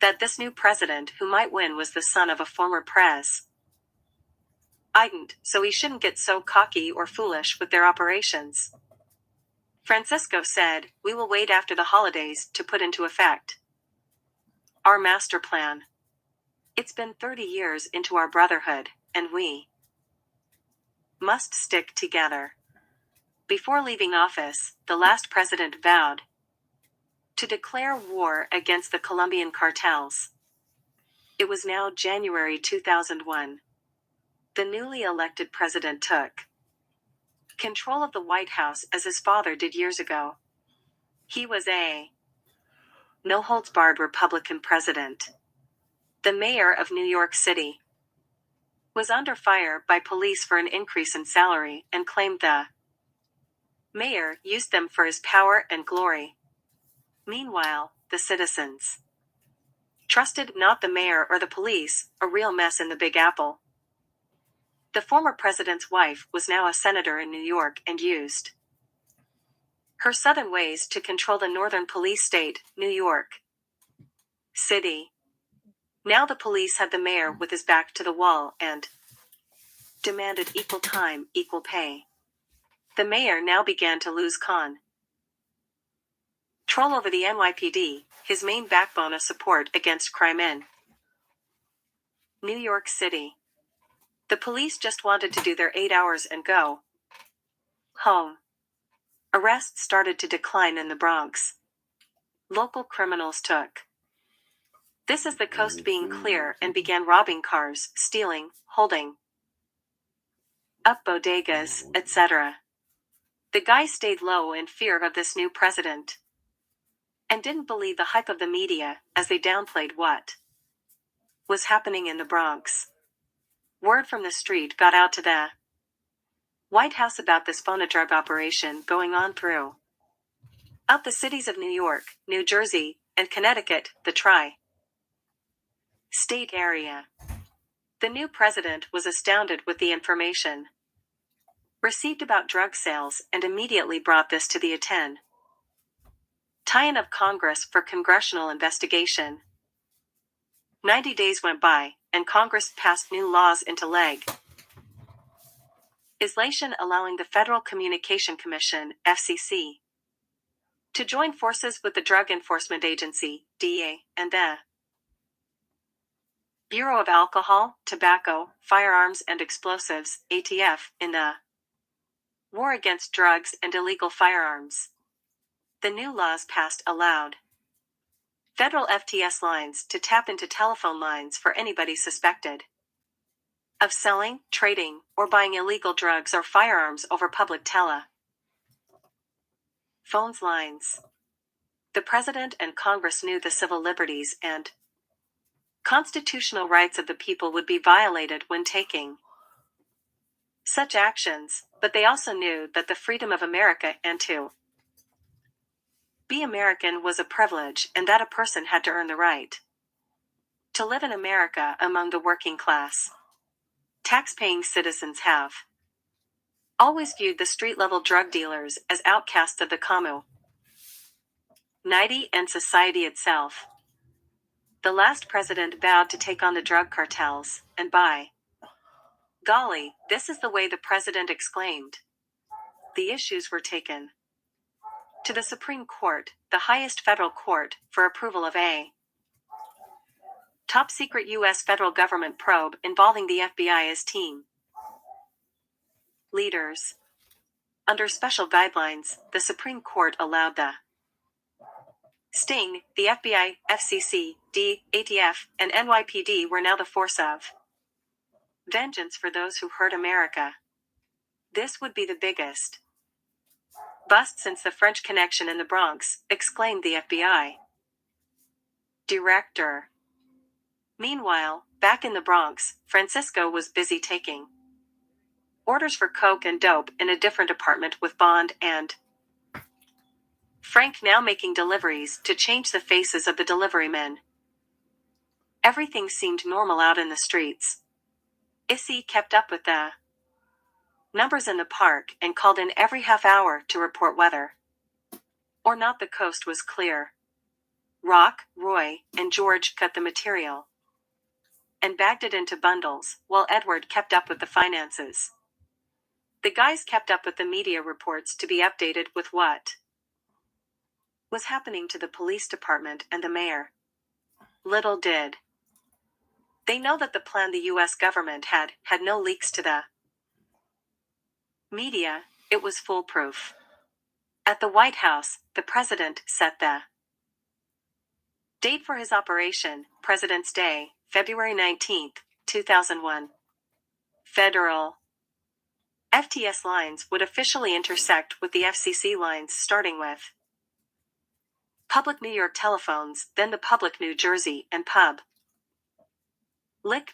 that this new president who might win was the son of a former president, so he shouldn't get so cocky or foolish with their operations. Francisco said, "We will wait after the holidays to put into effect our master plan. It's been 30 years into our brotherhood, and we must stick together." Before leaving office, the last president vowed to declare war against the Colombian cartels. It was now January 2001. The newly elected president took control of the White House as his father did years ago. He was a no-holds-barred Republican president. The mayor of New York City was under fire by police for an increase in salary and claimed the mayor used them for his power and glory. Meanwhile, the citizens trusted not the mayor or the police, a real mess in the Big Apple. The former president's wife was now a senator in New York and used her southern ways to control the northern police state, New York City. Now the police had the mayor with his back to the wall and demanded equal time, equal pay. The mayor now began to lose control over the N.Y.P.D, his main backbone of support against crime in New York City. The police just wanted to do their 8 hours and go home. Arrests started to decline in the Bronx. Local criminals took this as the coast being clear and began robbing cars, stealing, holding up bodegas, etc. The guys stayed low in fear of this new president and didn't believe the hype of the media as they downplayed what was happening in the Bronx. Word from the street got out to the White House about this phony drug operation going on through out the cities of New York, New Jersey, and Connecticut, the tri-state area. The new president was astounded with the information received about drug sales and immediately brought this to the attention of Congress for congressional investigation. 90 days went by, and Congress passed new laws into legislation allowing the Federal Communication Commission, FCC, to join forces with the Drug Enforcement Agency, DEA, and the Bureau of Alcohol, Tobacco, Firearms and Explosives, ATF, in the war against drugs and illegal firearms. The new laws passed allowed federal FTS lines to tap into telephone lines for anybody suspected of selling, trading, or buying illegal drugs or firearms over public telephones lines. The president and Congress knew the civil liberties and constitutional rights of the people would be violated when taking such actions, but they also knew that the freedom of America and to be American was a privilege and that a person had to earn the right to live in America among the working class. Tax-paying citizens have always viewed the street-level drug dealers as outcasts of the community and society itself. The last president vowed to take on the drug cartels, and by golly, this is the way the president exclaimed. The issues were taken to the Supreme Court, the highest federal court, for approval of a top-secret U.S. federal government probe involving the FBI as team leaders. Under special guidelines, the Supreme Court allowed the Sting, the FBI, FCC, D, ATF, and N.Y.P.D were now the force of vengeance for those who hurt America. This would be the biggest bust since the French Connection in the Bronx, exclaimed the FBI director. Meanwhile, back in the Bronx, Francisco was busy taking orders for coke and dope in a different apartment with Bond and Frank now making deliveries to change the faces of the delivery men. Everything seemed normal out in the streets. Issy kept up with the numbers in the park and called in every half hour to report whether or not the coast was clear. Rock, Roy, and George cut the material and bagged it into bundles, while Edward kept up with the finances. The guys kept up with the media reports to be updated with what was happening to the police department and the mayor. Little did they know that the plan the U.S. government had no leaks to the media. It was foolproof. At the White House, the president set the date for his operation, President's Day, February 19, 2001. Federal FTS lines would officially intersect with the FCC lines starting with public New York telephones, then the public New Jersey and public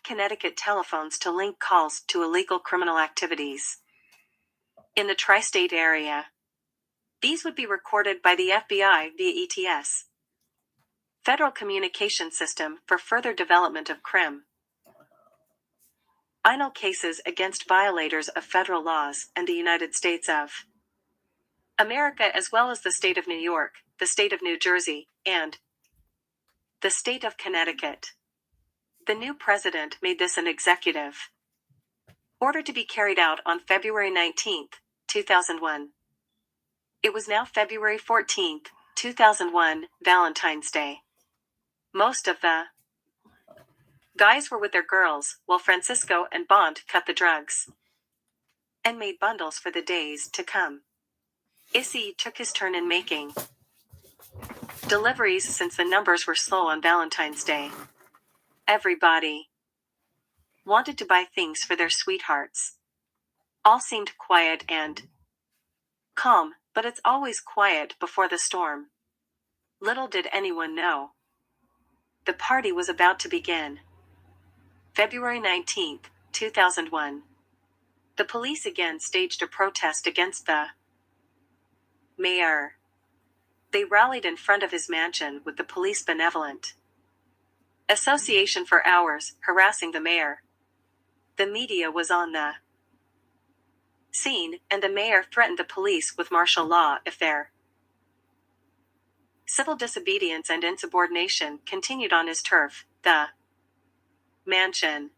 Connecticut telephones to link calls to illegal criminal activities in the tri-state area. These would be recorded by the FBI via ETS, Federal Communication System, for further development of crime final cases against violators of federal laws and the United States of America, as well as the state of New York, the state of New Jersey, and the state of Connecticut. The new president made this an executive order to be carried out on February 19, 2001. It was now February 14, 2001, Valentine's Day. Most of the guys were with their girls, while Francisco and Bond cut the drugs and made bundles for the days to come. Issy took his turn in making deliveries since the numbers were slow on Valentine's Day. Everybody wanted to buy things for their sweethearts. All seemed quiet and calm, but it's always quiet before the storm. Little did anyone know the party was about to begin. February 19, 2001. The police again staged a protest against the mayor. They rallied in front of his mansion with the Police Benevolent Association for hours, harassing the mayor. The media was on the scene, and the mayor threatened the police with martial law if their civil disobedience and insubordination continued on his turf, the mansion.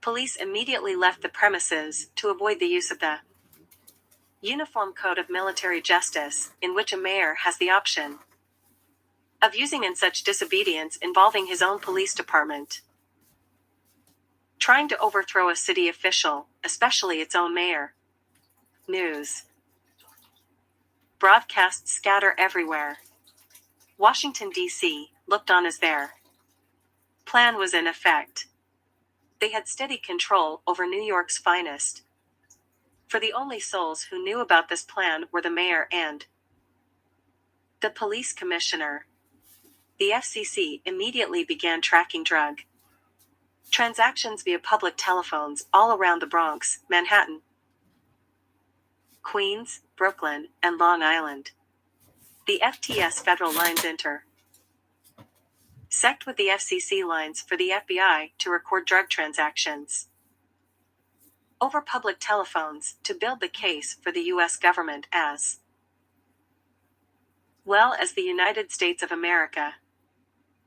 Police immediately left the premises to avoid the use of the Uniform Code of Military Justice, in which a mayor has the option of using in such disobedience involving his own police department. Trying to overthrow a city official, especially its own mayor. News broadcasts scatter everywhere. Washington, D.C. looked on as their plan was in effect. They had steady control over New York's finest. For the only souls who knew about this plan were the mayor and the police commissioner. The FCC immediately began tracking drug transactions via public telephones all around the Bronx, Manhattan, Queens, Brooklyn, and Long Island. The FTS federal lines intersect with the FCC lines for the FBI to record drug transactions over public telephones to build the case for the U.S. government as well as the United States of America.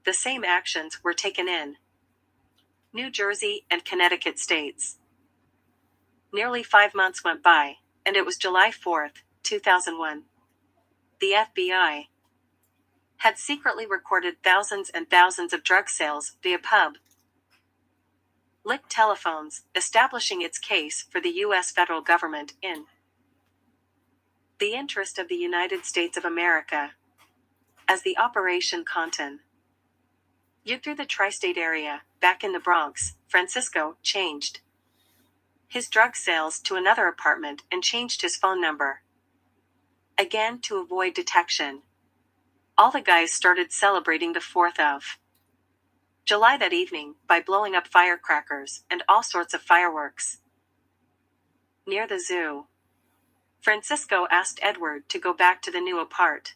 The same actions were taken in New Jersey and Connecticut states. Nearly 5 months went by, and it was July 4, 2001. The FBI had secretly recorded thousands and thousands of drug sales via public telephones, establishing its case for the U.S. federal government in the interest of the United States of America. As the Operation continued through the tri-state area, back in the Bronx, Francisco changed his drug sales to another apartment and changed his phone number. Again, to avoid detection. All the guys started celebrating the 4th of July that evening by blowing up firecrackers and all sorts of fireworks. Near the zoo, Francisco asked Edward to go back to the new apartment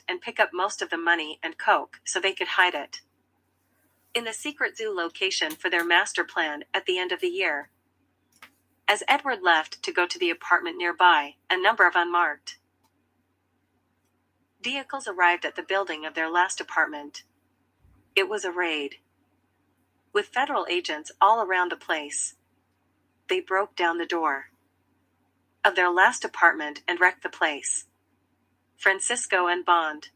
and pick up most of the money and coke so they could hide it in the secret zoo location for their master plan at the end of the year. As Edward left to go to the apartment nearby, a number of unmarked vehicles arrived at the building of their last apartment. It was a raid, with federal agents all around the place. They broke down the door of their last apartment and wrecked the place. Francisco and Bond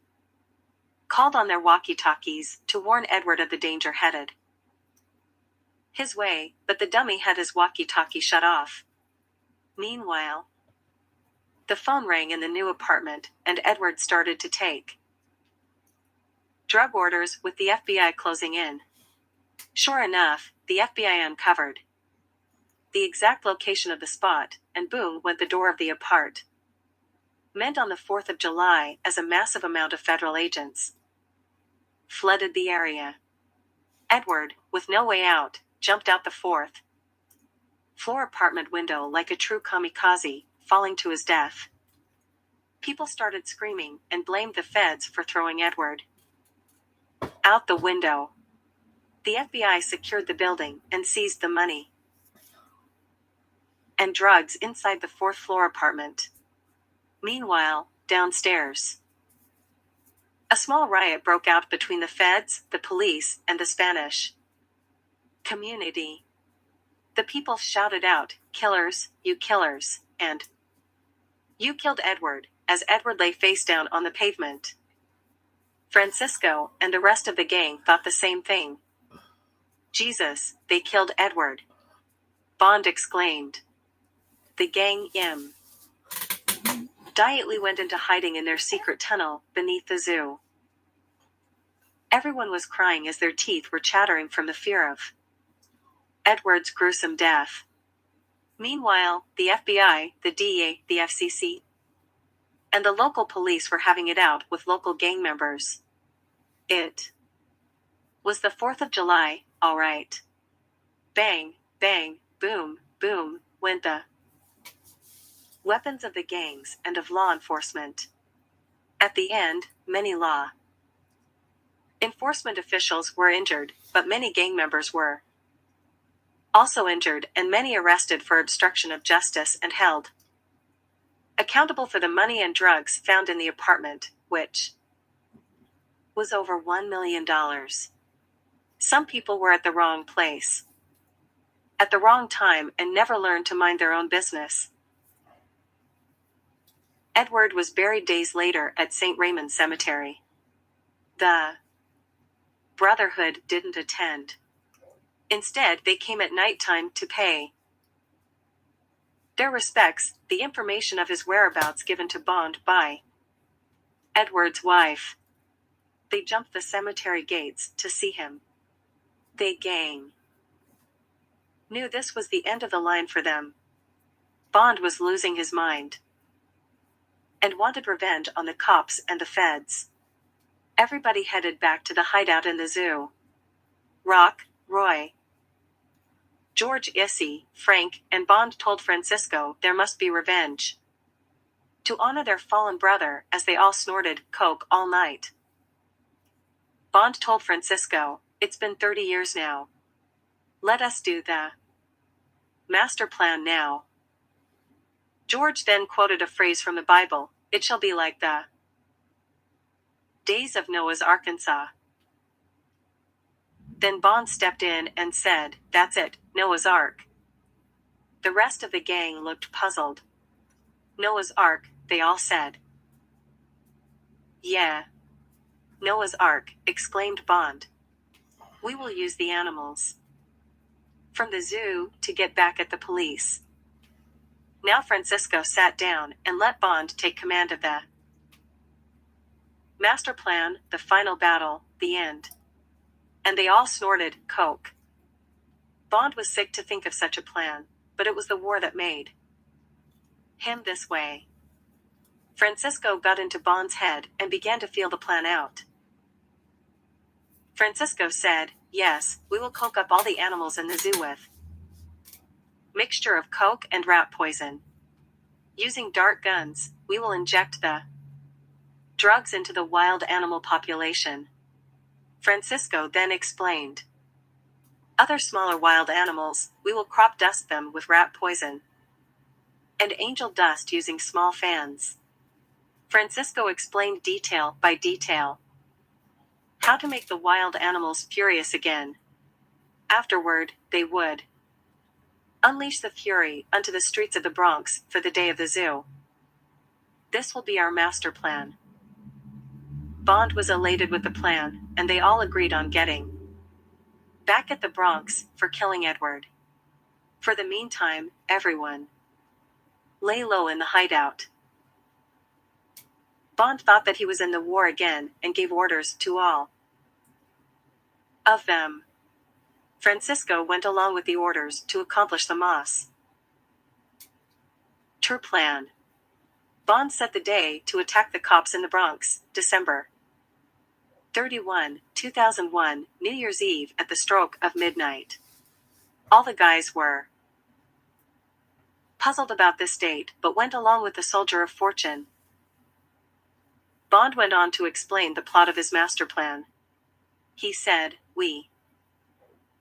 called on their walkie-talkies to warn Edward of the danger headed his way, but the dummy had his walkie-talkie shut off. Meanwhile, the phone rang in the new apartment, and Edward started to take drug orders with the FBI closing in. Sure enough, the FBI uncovered the exact location of the spot, and boom went the door of the apartment on the 4th of July as a massive amount of federal agents flooded the area. Edward, with no way out, jumped out the 4th floor apartment window like a true kamikaze, falling to his death. People started screaming and blamed the feds for throwing Edward out the window. The FBI secured the building and seized the money and drugs inside the fourth-floor apartment. Meanwhile, downstairs, a small riot broke out between the feds, the police, and the Spanish community. The people shouted out, "Killers, you killers," and "You killed Edward," as Edward lay face down on the pavement. Francisco and the rest of the gang thought the same thing. "Jesus, they killed Edward," Bond exclaimed. The gang immediately went into hiding in their secret tunnel beneath the zoo. Everyone was crying as their teeth were chattering from the fear of Edward's gruesome death. Meanwhile, the FBI, the DEA, the FCC, and the local police were having it out with local gang members. It was the 4th of July, all right. Bang, bang, boom, boom, went the weapons of the gangs and of law enforcement. At the end, many law enforcement officials were injured, but many gang members were also injured and many arrested for obstruction of justice and held accountable for the money and drugs found in the apartment, which was over $1 million. Some people were at the wrong place, at the wrong time, and never learned to mind their own business. Edward was buried days later at St. Raymond's Cemetery. The Brotherhood didn't attend. Instead, they came at nighttime to pay their respects, the information of his whereabouts given to Bond by Edward's wife. They jumped the cemetery gates to see him. They gang knew this was the end of the line for them. Bond was losing his mind and wanted revenge on the cops and the feds. Everybody headed back to the hideout in the zoo. Rock, Roy, George, Issy, Frank, and Bond told Francisco there must be revenge to honor their fallen brother, as they all snorted coke all night. Bond told Francisco, "It's been 30 years now. Let us do the master plan now." George then quoted a phrase from the Bible, "It shall be like the days of Noah's Arkansas." Then Bond stepped in and said, "That's it, Noah's Ark." The rest of the gang looked puzzled. "Noah's Ark," they all said. "Yeah. Noah's Ark," exclaimed Bond. "We will use the animals from the zoo to get back at the police." Now Francisco sat down and let Bond take command of the master plan, the final battle, the end. And they all snorted coke. Bond was sick to think of such a plan, but it was the war that made him this way. Francisco got into Bond's head and began to feel the plan out. Francisco said, "Yes, we will coke up all the animals in the zoo with mixture of coke and rat poison. Using dart guns, we will inject the drugs into the wild animal population." Francisco then explained, "Other smaller wild animals, we will crop dust them with rat poison and angel dust using small fans." Francisco explained detail by detail how to make the wild animals furious again. Afterward, they would unleash the fury onto the streets of the Bronx for the day of the zoo. "This will be our master plan." Bond was elated with the plan, and they all agreed on getting back at the Bronx for killing Edward. For the meantime, everyone lay low in the hideout. Bond thought that he was in the war again and gave orders to all of them. Francisco went along with the orders to accomplish the master plan. Bond set the day to attack the cops in the Bronx, December 31, 2001, New Year's Eve at the stroke of midnight. All the guys were puzzled about this date, but went along with the soldier of fortune. Bond went on to explain the plot of his master plan. He said, "We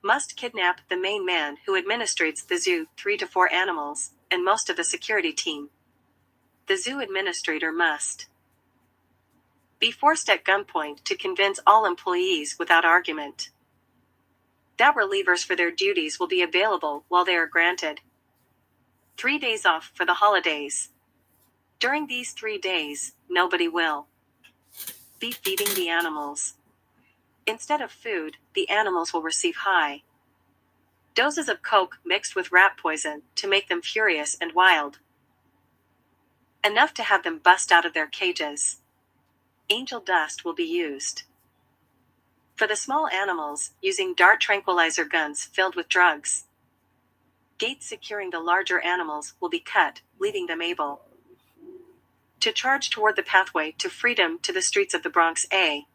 must kidnap the main man who administrates the zoo, 3 to 4 animals, and most of the security team. The zoo administrator must be forced at gunpoint to convince all employees without argument that relievers for their duties will be available while they are granted 3 days off for the holidays. During these 3 days, nobody will be feeding the animals. Instead of food, the animals will receive high doses of coke mixed with rat poison to make them furious and wild, enough to have them bust out of their cages. Angel dust will be used. For the small animals, using dart tranquilizer guns filled with drugs. Gates securing the larger animals will be cut, leaving them able to charge toward the pathway to freedom to the streets of the Bronx a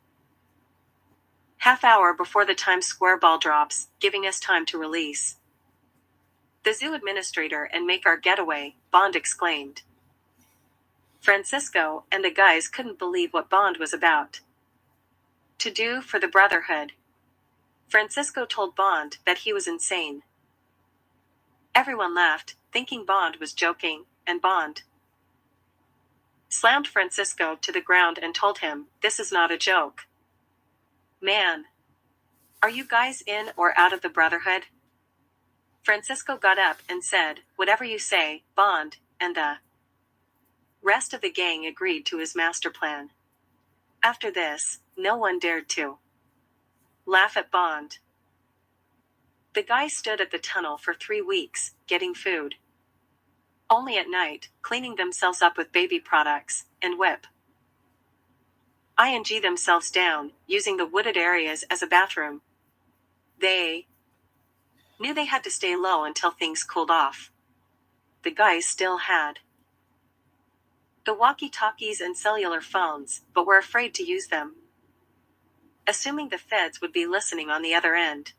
half hour before the Times Square ball drops, giving us time to release the zoo administrator and make our getaway, Bond exclaimed. Francisco and the guys couldn't believe what Bond was about to do for the Brotherhood. Francisco told Bond that he was insane. Everyone laughed, thinking Bond was joking, and Bond slammed Francisco to the ground and told him, "This is not a joke. Man, are you guys in or out of the Brotherhood?" Francisco got up and said, "Whatever you say, Bond," and the rest of the gang agreed to his master plan. After this, no one dared to laugh at Bond. The guys stood at the tunnel for 3 weeks, getting food only at night, cleaning themselves up with baby products, and whip-ing themselves down, using the wooded areas as a bathroom. They knew they had to stay low until things cooled off. The guys still had the walkie-talkies and cellular phones, but were afraid to use them, assuming the feds would be listening on the other end.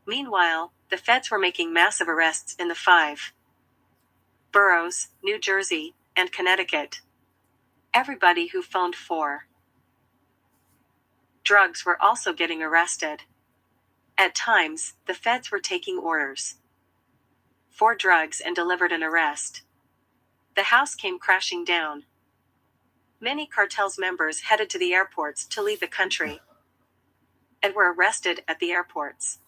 Meanwhile, the feds were making massive arrests in the 5 boroughs, New Jersey, and Connecticut. Everybody who phoned for drugs were also getting arrested. At times, the feds were taking orders for drugs and delivered an arrest. The house came crashing down. Many cartel's members headed to the airports to leave the country and were arrested at the airports.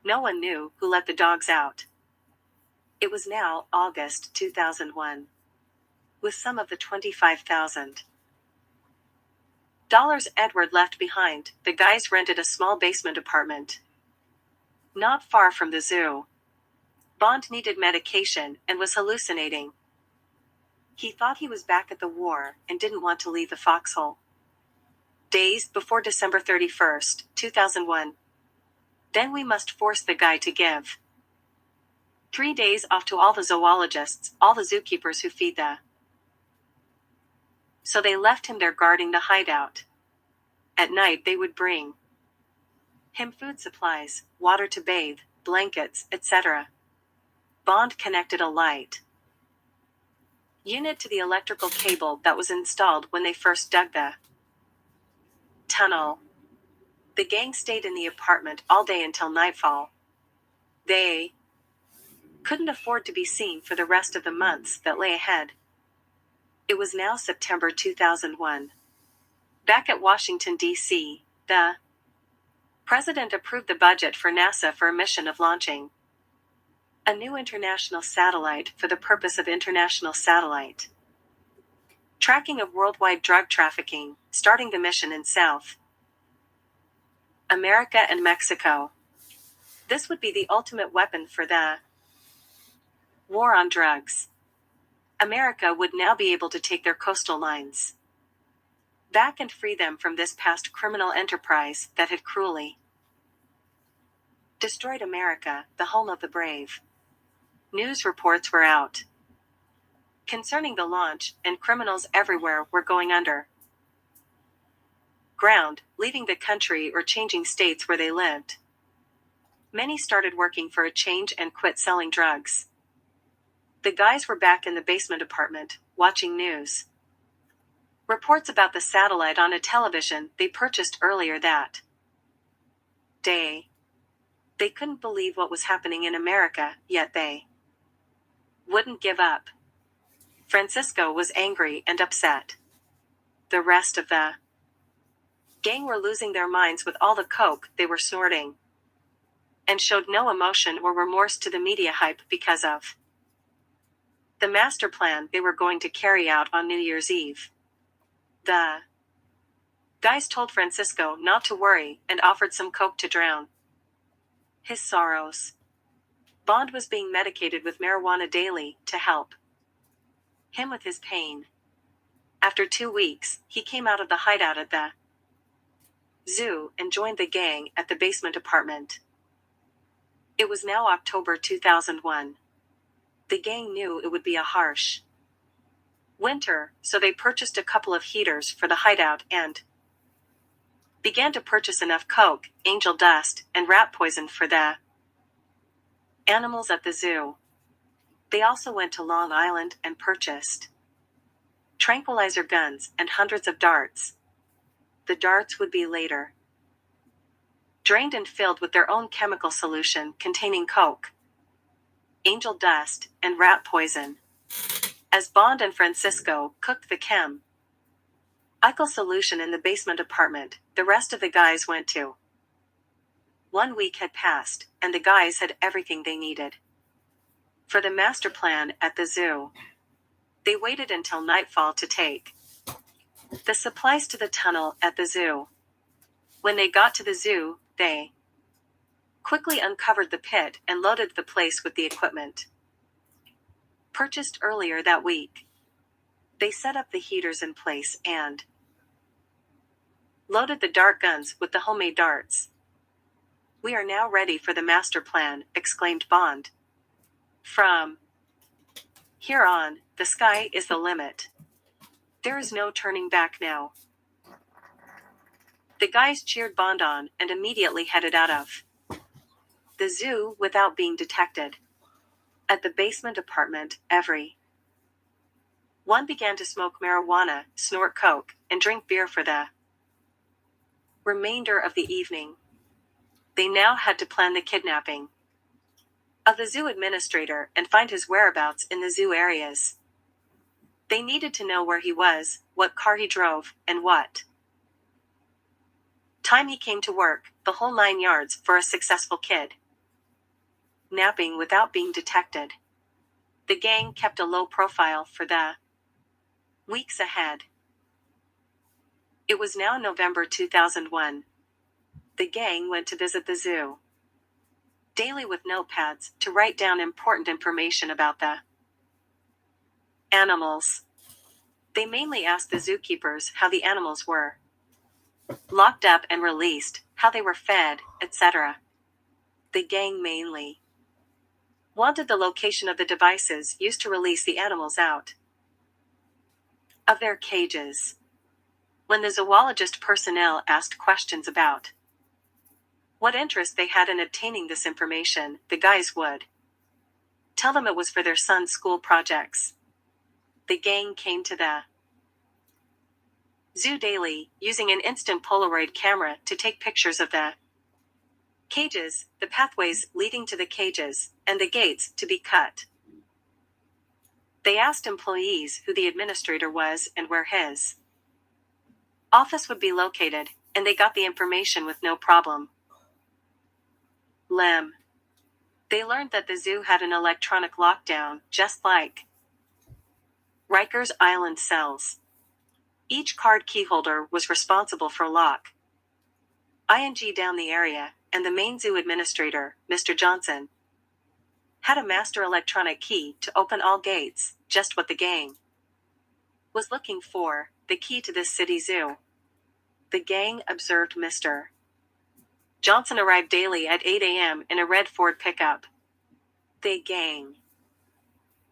No one knew who let the dogs out. It was now August 2001. With some of the $25,000 Edward left behind, the guys rented a small basement apartment not far from the zoo. Bond needed medication and was hallucinating. He thought he was back at the war and didn't want to leave the foxhole. Days before December 31st, 2001. Then we must force the guy to give 3 days off to all the zoologists, all the zookeepers who feed the. So they left him there guarding the hideout. At night they would bring him food supplies, water to bathe, blankets, etc. Bond connected a light unit to the electrical cable that was installed when they first dug the tunnel. The gang stayed in the apartment all day until nightfall. They couldn't afford to be seen for the rest of the months that lay ahead. It was now September 2001. Back at Washington, D.C., the president approved the budget for NASA for a mission of launching a new international satellite for the purpose of international satellite tracking of worldwide drug trafficking, starting the mission in South America and Mexico. This would be the ultimate weapon for the war on drugs. America would now be able to take their coastal lines back and free them from this past criminal enterprise that had cruelly destroyed America, the home of the brave. News reports were out concerning the launch, and criminals everywhere were going under ground, leaving the country or changing states where they lived. Many started working for a change and quit selling drugs. The guys were back in the basement apartment, watching news reports about the satellite on a television they purchased earlier that day. They couldn't believe what was happening in America, yet they wouldn't give up. Francisco was angry and upset. The rest of the gang were losing their minds with all the coke they were snorting, and showed no emotion or remorse to the media hype because of the master plan they were going to carry out on New Year's Eve. The guys told Francisco not to worry and offered some coke to drown his sorrows. Bond was being medicated with marijuana daily to help him with his pain. After 2 weeks, he came out of the hideout at the zoo and joined the gang at the basement apartment. It was now October 2001. The gang knew it would be a harsh winter, so they purchased a couple of heaters for the hideout and began to purchase enough coke, angel dust, and rat poison for the animals at the zoo. They also went to Long Island and purchased tranquilizer guns and hundreds of darts. The darts would be later drained and filled with their own chemical solution containing coke, angel dust, and rat poison. As Bond and Francisco cooked the chemical solution in the basement apartment, the rest of the guys went to. 1 week had passed, and the guys had everything they needed for the master plan at the zoo. They waited until nightfall to take the supplies to the tunnel at the zoo. When they got to the zoo, they quickly uncovered the pit and loaded the place with the equipment purchased earlier that week. They set up the heaters in place and loaded the dart guns with the homemade darts. "We are now ready for the master plan," exclaimed Bond. "From here on, the sky is the limit. There is no turning back now." The guys cheered Bond on and immediately headed out of the zoo without being detected. At the basement apartment, everyone began to smoke marijuana, snort coke, and drink beer for the remainder of the evening. They now had to plan the kidnapping of the zoo administrator and find his whereabouts in the zoo areas. They needed to know where he was, what car he drove, and what time he came to work, the whole 9 yards for a successful kidnapping without being detected. The gang kept a low profile for the weeks ahead. It was now November 2001. The gang went to visit the zoo daily with notepads to write down important information about the animals. They mainly asked the zookeepers how the animals were locked up and released, how they were fed, etc. The gang mainly wanted the location of the devices used to release the animals out of their cages. When the zoologist personnel asked questions about what interest they had in obtaining this information, the guys would tell them it was for their son's school projects. The gang came to the zoo daily, using an instant Polaroid camera to take pictures of the cages, the pathways leading to the cages, and the gates to be cut. They asked employees who the administrator was and where his office would be located, and they got the information with no problem. They learned that the zoo had an electronic lockdown, just like Rikers Island cells. Each card keyholder was responsible for lock ing down the area, and the main zoo administrator, Mr. Johnson, had a master electronic key to open all gates, just what the gang was looking for, the key to this city zoo. The gang observed Mr. Johnson arrived daily at 8 a.m. in a red Ford pickup. The gang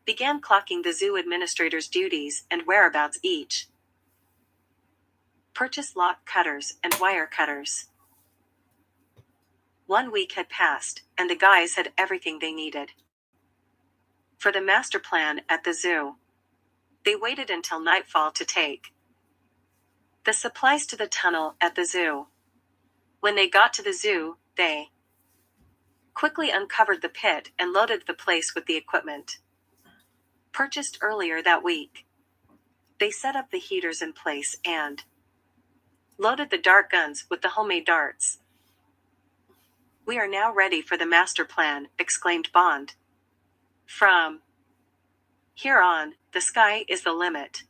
began clocking the zoo administrator's duties and whereabouts each. Purchased lock cutters and wire cutters. 1 week had passed, and the guys had everything they needed for the master plan at the zoo. They waited until nightfall to take the supplies to the tunnel at the zoo. When they got to the zoo, they quickly uncovered the pit and loaded the place with the equipment purchased earlier that week. They set up the heaters in place and loaded the dart guns with the homemade darts. "We are now ready for the master plan," exclaimed Bond. "From here on, the sky is the limit.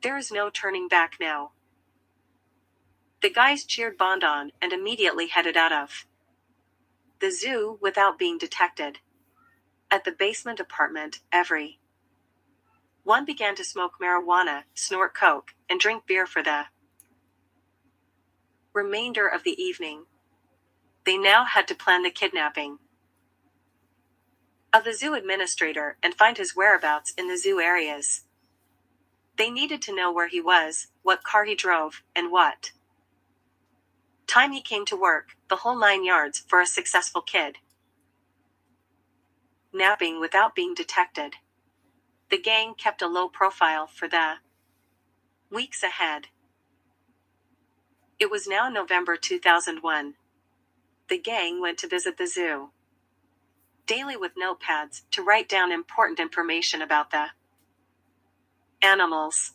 There is no turning back now." The guys cheered Bond on and immediately headed out of the zoo without being detected. At the basement apartment, one began to smoke marijuana, snort coke, and drink beer for the remainder of the evening. They now had to plan the kidnapping of the zoo administrator and find his whereabouts in the zoo areas. They needed to know where he was, what car he drove, and what time he came to work, the whole 9 yards for a successful kid napping without being detected. The gang kept a low profile for the weeks ahead. It was now November 2001. The gang went to visit the zoo daily with notepads to write down important information about the animals.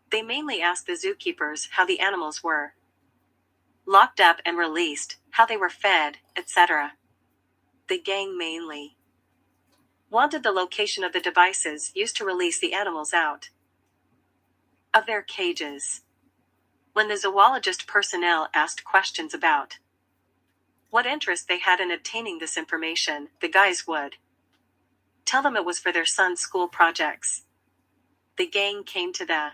They mainly asked the zookeepers how the animals were locked up and released, how they were fed, etc. The gang mainly wanted the location of the devices used to release the animals out of their cages. When the zoologist personnel asked questions about what interest they had in obtaining this information, the guys would tell them it was for their son's school projects. The gang came to the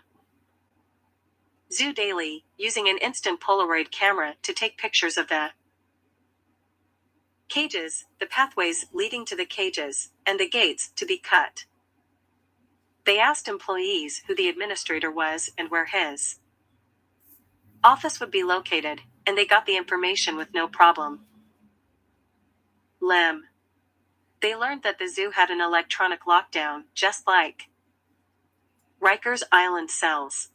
zoo daily, using an instant Polaroid camera to take pictures of the cages, the pathways leading to the cages, and the gates to be cut. They asked employees who the administrator was and where his office would be located, and they got the information with no problem. They learned that the zoo had an electronic lockdown, just like Rikers Island cells.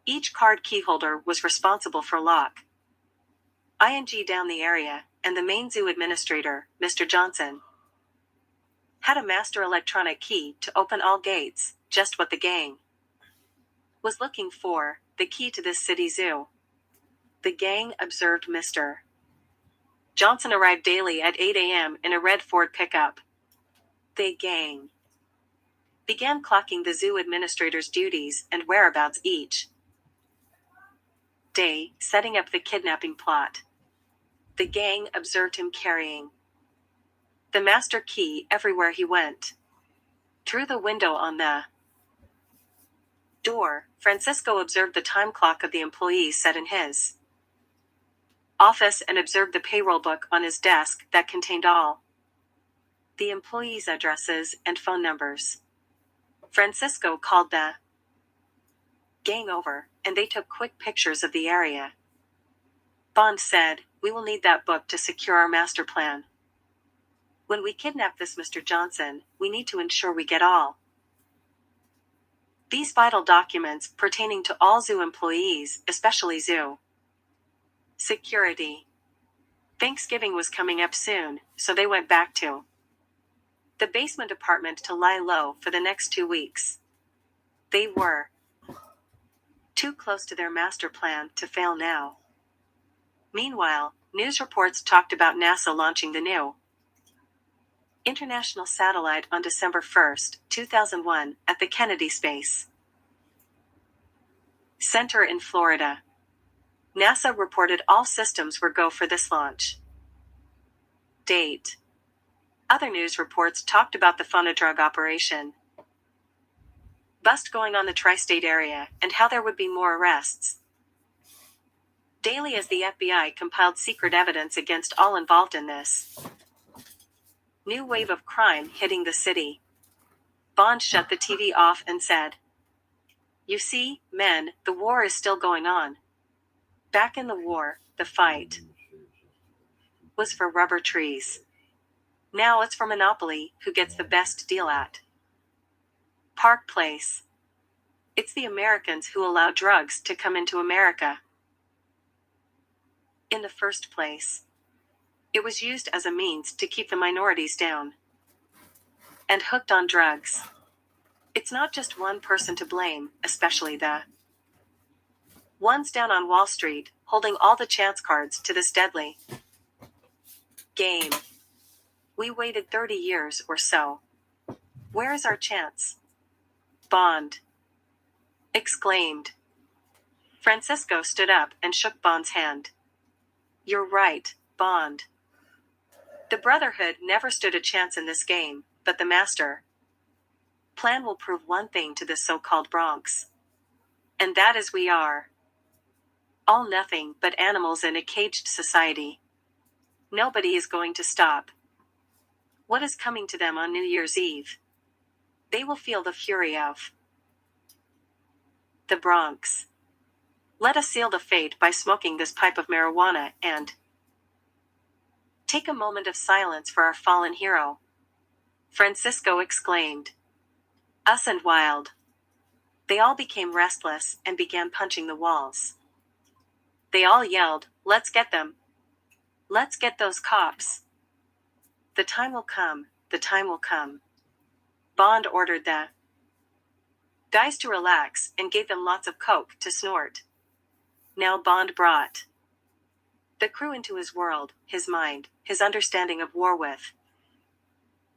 Each card keyholder was responsible for lock ing down the area, and the main zoo administrator, Mr. Johnson, had a master electronic key to open all gates, just what the gang was looking for, the key to this city zoo. The gang observed Mr. Johnson arrived daily at 8 a.m. in a red Ford pickup. The gang began clocking the zoo administrator's duties and whereabouts each day, setting up the kidnapping plot. The gang observed him carrying the master key everywhere he went. Through the window on the door, Francisco observed the time clock of the employees set in his office and observed the payroll book on his desk that contained all the employees' addresses and phone numbers. Francisco called the gang over, and they took quick pictures of the area. Bond said, "We will need that book to secure our master plan. When we kidnap this Mr. Johnson, we need to ensure we get all these vital documents pertaining to all zoo employees, especially zoo security." Thanksgiving was coming up soon, so they went back to the basement apartment to lie low for the next 2 weeks. They were too close to their master plan to fail now. Meanwhile, news reports talked about NASA launching the new international satellite on December 1, 2001, at the Kennedy Space Center in Florida. NASA reported all systems were go for this launch date. Other news reports talked about the phonodrug operation bust going on the tri-state area and how there would be more arrests daily as the FBI compiled secret evidence against all involved in this new wave of crime hitting the city. Bond shut the TV off and said, "You see, men, the war is still going on. Back in the war, the fight was for rubber trees. Now it's for monopoly, who gets the best deal at Park Place. It's the Americans who allow drugs to come into America in the first place." It was used as a means to keep the minorities down. And hooked on drugs. It's not just one person to blame, especially the ones down on Wall Street, holding all the chance cards to this deadly game. We waited 30 years or so. Where is our chance? Bond exclaimed. Francisco stood up and shook Bond's hand. You're right, Bond. The Brotherhood never stood a chance in this game, but the master plan will prove one thing to this so-called Bronx. And that is we are all nothing but animals in a caged society. Nobody is going to stop what is coming to them on New Year's Eve. They will feel the fury of the Bronx. Let us seal the fate by smoking this pipe of marijuana and take a moment of silence for our fallen hero. Francisco exclaimed. Us and Wild. They all became restless and began punching the walls. They all yelled, let's get them. Let's get those cops. The time will come, the time will come. Bond ordered the guys to relax and gave them lots of coke to snort. Now Bond brought the crew into his world, his mind, his understanding of war with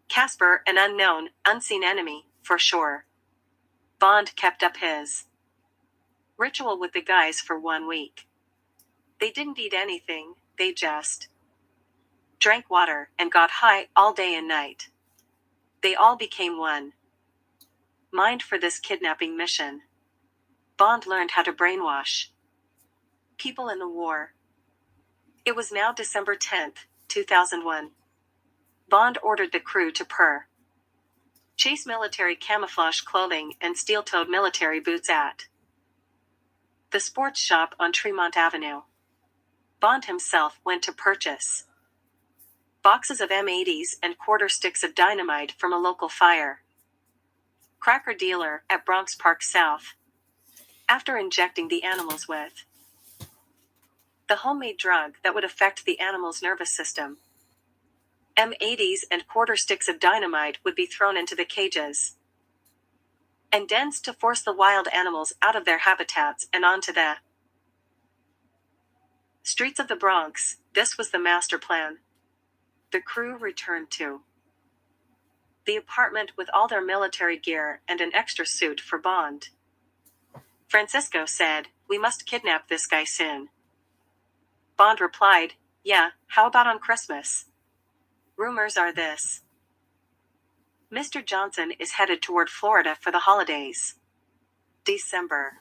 Casper, an unknown, unseen enemy, for sure. Bond kept up his ritual with the guys for 1 week. They didn't eat anything, they just drank water and got high all day and night. They all became one mind for this kidnapping mission. Bond learned how to brainwash people in the war. It was now December 10th, 2001. Bond ordered the crew to chase military camouflage clothing and steel-toed military boots at the sports shop on Tremont Avenue. Bond himself went to purchase boxes of M80s and quarter sticks of dynamite from a local fire cracker dealer at Bronx Park South. After injecting the animals with the homemade drug that would affect the animal's nervous system, M80s and quarter sticks of dynamite would be thrown into the cages and dens to force the wild animals out of their habitats and onto the streets of the Bronx. This was the master plan. The crew returned to the apartment with all their military gear and an extra suit for Bond. Francisco said, we must kidnap this guy soon. Bond replied, yeah, how about on Christmas? Rumors are this. Mr. Johnson is headed toward Florida for the holidays. December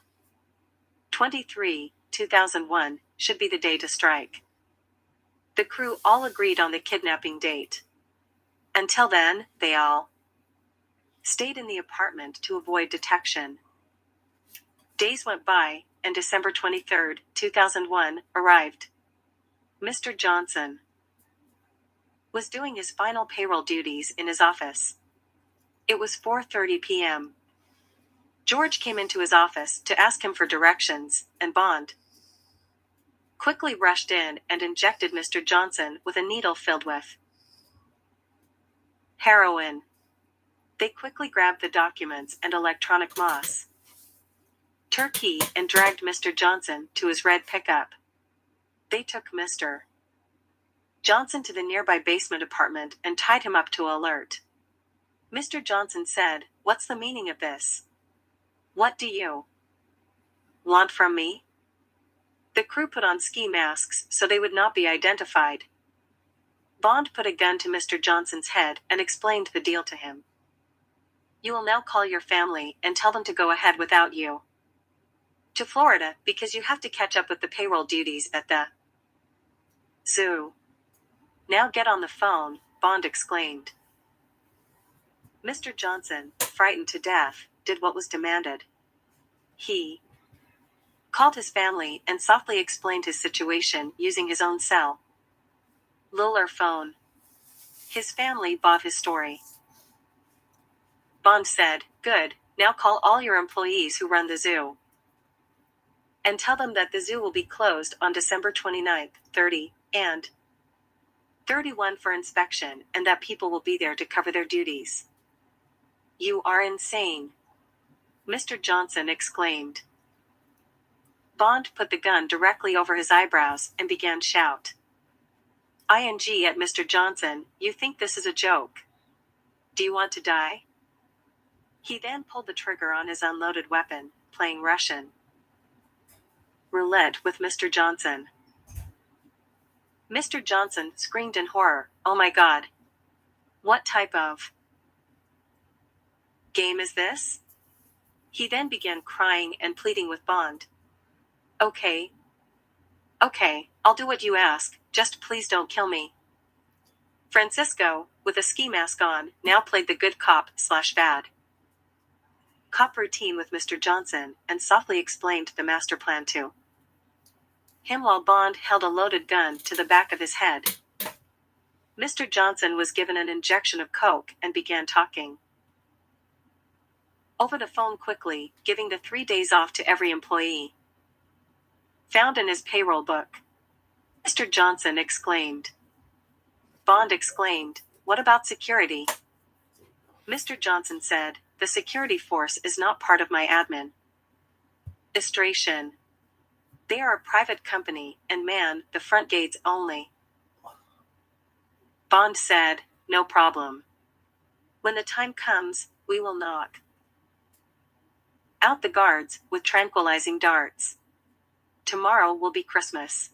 23, 2001, should be the day to strike. The crew all agreed on the kidnapping date. Until then, they all stayed in the apartment to avoid detection. Days went by, and December 23, 2001, arrived. Mr. Johnson was doing his final payroll duties in his office. It was 4:30 p.m. George came into his office to ask him for directions, and Bond quickly rushed in and injected Mr. Johnson with a needle filled with heroin. They quickly grabbed the documents and electronic moss turkey and dragged Mr. Johnson to his red pickup. They took Mr. Johnson to the nearby basement apartment and tied him up to alert. Mr. Johnson said, what's the meaning of this? What do you want from me? The crew put on ski masks so they would not be identified. Bond put a gun to Mr. Johnson's head and explained the deal to him. You will now call your family and tell them to go ahead without you to Florida because you have to catch up with the payroll duties at the zoo. Now get on the phone, Bond exclaimed. Mr. Johnson, frightened to death, did what was demanded. He called his family and softly explained his situation using his own cell Luller phone. His family bought his story. Bond said, good, now call all your employees who run the zoo and tell them that the zoo will be closed on December 29th, 30, and 31 for inspection, and that people will be there to cover their duties. You are insane, Mr. Johnson exclaimed. Bond put the gun directly over his eyebrows and began to shout. ING at Mr. Johnson, you think this is a joke? Do you want to die? He then pulled the trigger on his unloaded weapon, playing Russian roulette with Mr. Johnson. Mr. Johnson screamed in horror, "Oh my God! What type of game is this?" He then began crying and pleading with Bond. Okay, I'll do what you ask, just please don't kill me. Francisco, with a ski mask on, now played the good cop/bad cop routine with Mr. Johnson and softly explained the master plan to him while Bond held a loaded gun to the back of his head. Mr. Johnson was given an injection of coke and began talking over the phone quickly, giving the 3 days off to every employee found in his payroll book. Mr. Johnson exclaimed. Bond exclaimed, "What about security?" Mr. Johnson said, "The security force is not part of my administration. They are a private company and man the front gates only." Bond said, "No problem. When the time comes, we will knock out the guards with tranquilizing darts. Tomorrow will be Christmas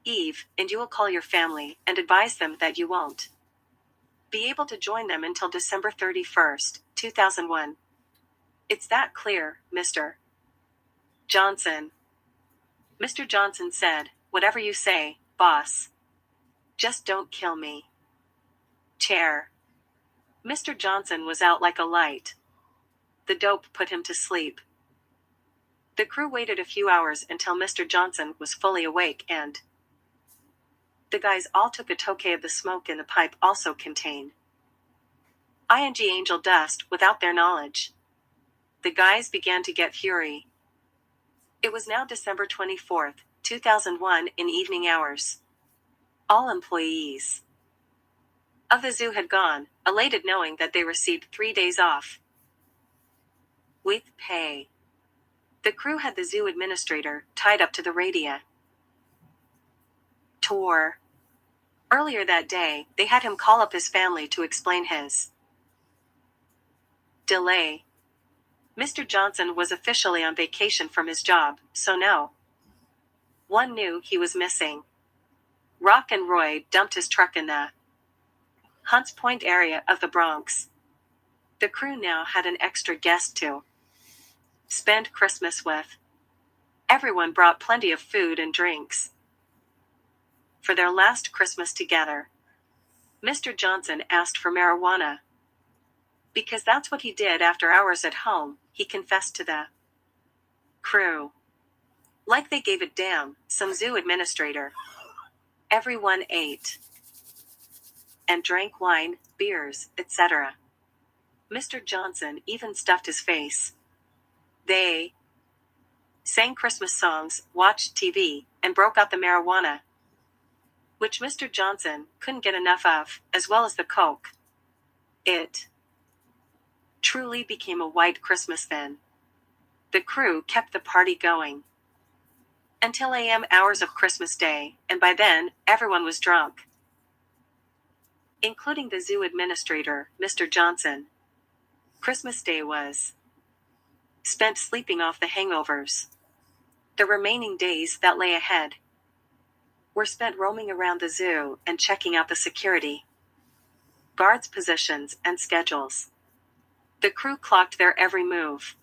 Eve, and you will call your family and advise them that you won't be able to join them until December 31st, 2001. It's that clear, Mr. Johnson." Mr. Johnson said, "Whatever you say, boss. Just don't kill me." Chair. Mr. Johnson was out like a light. The dope put him to sleep. The crew waited a few hours until Mr. Johnson was fully awake and the guys all took a toke of the smoke in the pipe also contained ING angel dust without their knowledge. The guys began to get fury. It was now December 24th, 2001 in evening hours. All employees of the zoo had gone, elated knowing that they received 3 days off with pay. The crew had the zoo administrator tied up to the radiator. Earlier that day, they had him call up his family to explain his delay. Mr. Johnson was officially on vacation from his job, so no one knew he was missing. Rock and Roy dumped his truck in the Hunts Point area of the Bronx. The crew now had an extra guest to spend Christmas with. Everyone brought plenty of food and drinks for their last Christmas together. Mr. Johnson asked for marijuana because that's what he did after hours at home, he confessed to the crew. Like they gave a damn, some zoo administrator. Everyone ate and drank wine, beers, etc. Mr. Johnson even stuffed his face. They sang Christmas songs, watched TV, and broke out the marijuana, which Mr. Johnson couldn't get enough of, as well as the coke. It truly became a white Christmas then. The crew kept the party going until AM hours of Christmas Day, and by then, everyone was drunk, including the zoo administrator, Mr. Johnson. Christmas Day was spent sleeping off the hangovers. The remaining days that lay ahead were spent roaming around the zoo and checking out the security guards' positions and schedules. The crew clocked their every move.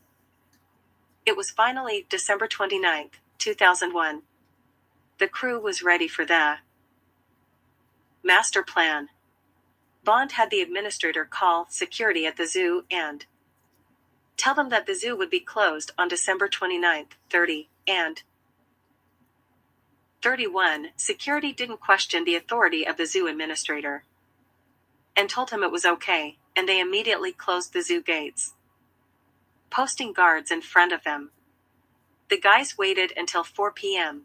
It was finally December 29th, 2001. The crew was ready for the master plan. Bond had the administrator call security at the zoo and tell them that the zoo would be closed on December 29th, 30, and 31. Security didn't question the authority of the zoo administrator and told him it was okay, and they immediately closed the zoo gates, posting guards in front of them. The guys waited until 4 p.m.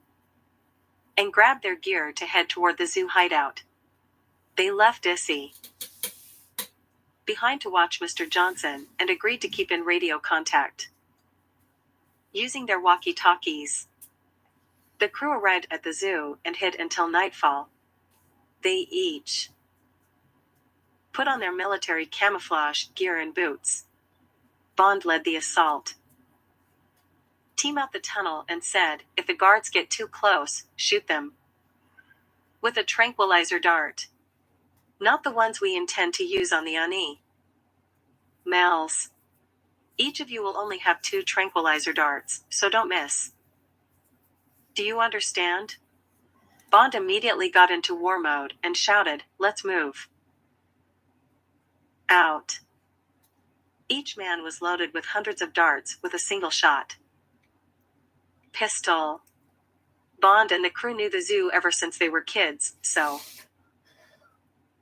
and grabbed their gear to head toward the zoo hideout. They left Issy behind to watch Mr. Johnson and agreed to keep in radio contact. Using their walkie-talkies, the crew arrived at the zoo and hid until nightfall. They each put on their military camouflage gear and boots. Bond led the assault. Team out the tunnel and said, if the guards get too close, shoot them. With a tranquilizer dart. Not the ones we intend to use on the N.Y.P.D. Males. Each of you will only have 2 tranquilizer darts, so don't miss. Do you understand? Bond immediately got into war mode and shouted, let's move. Out. Each man was loaded with hundreds of darts with a single shot. Pistol. Bond and the crew knew the zoo ever since they were kids, so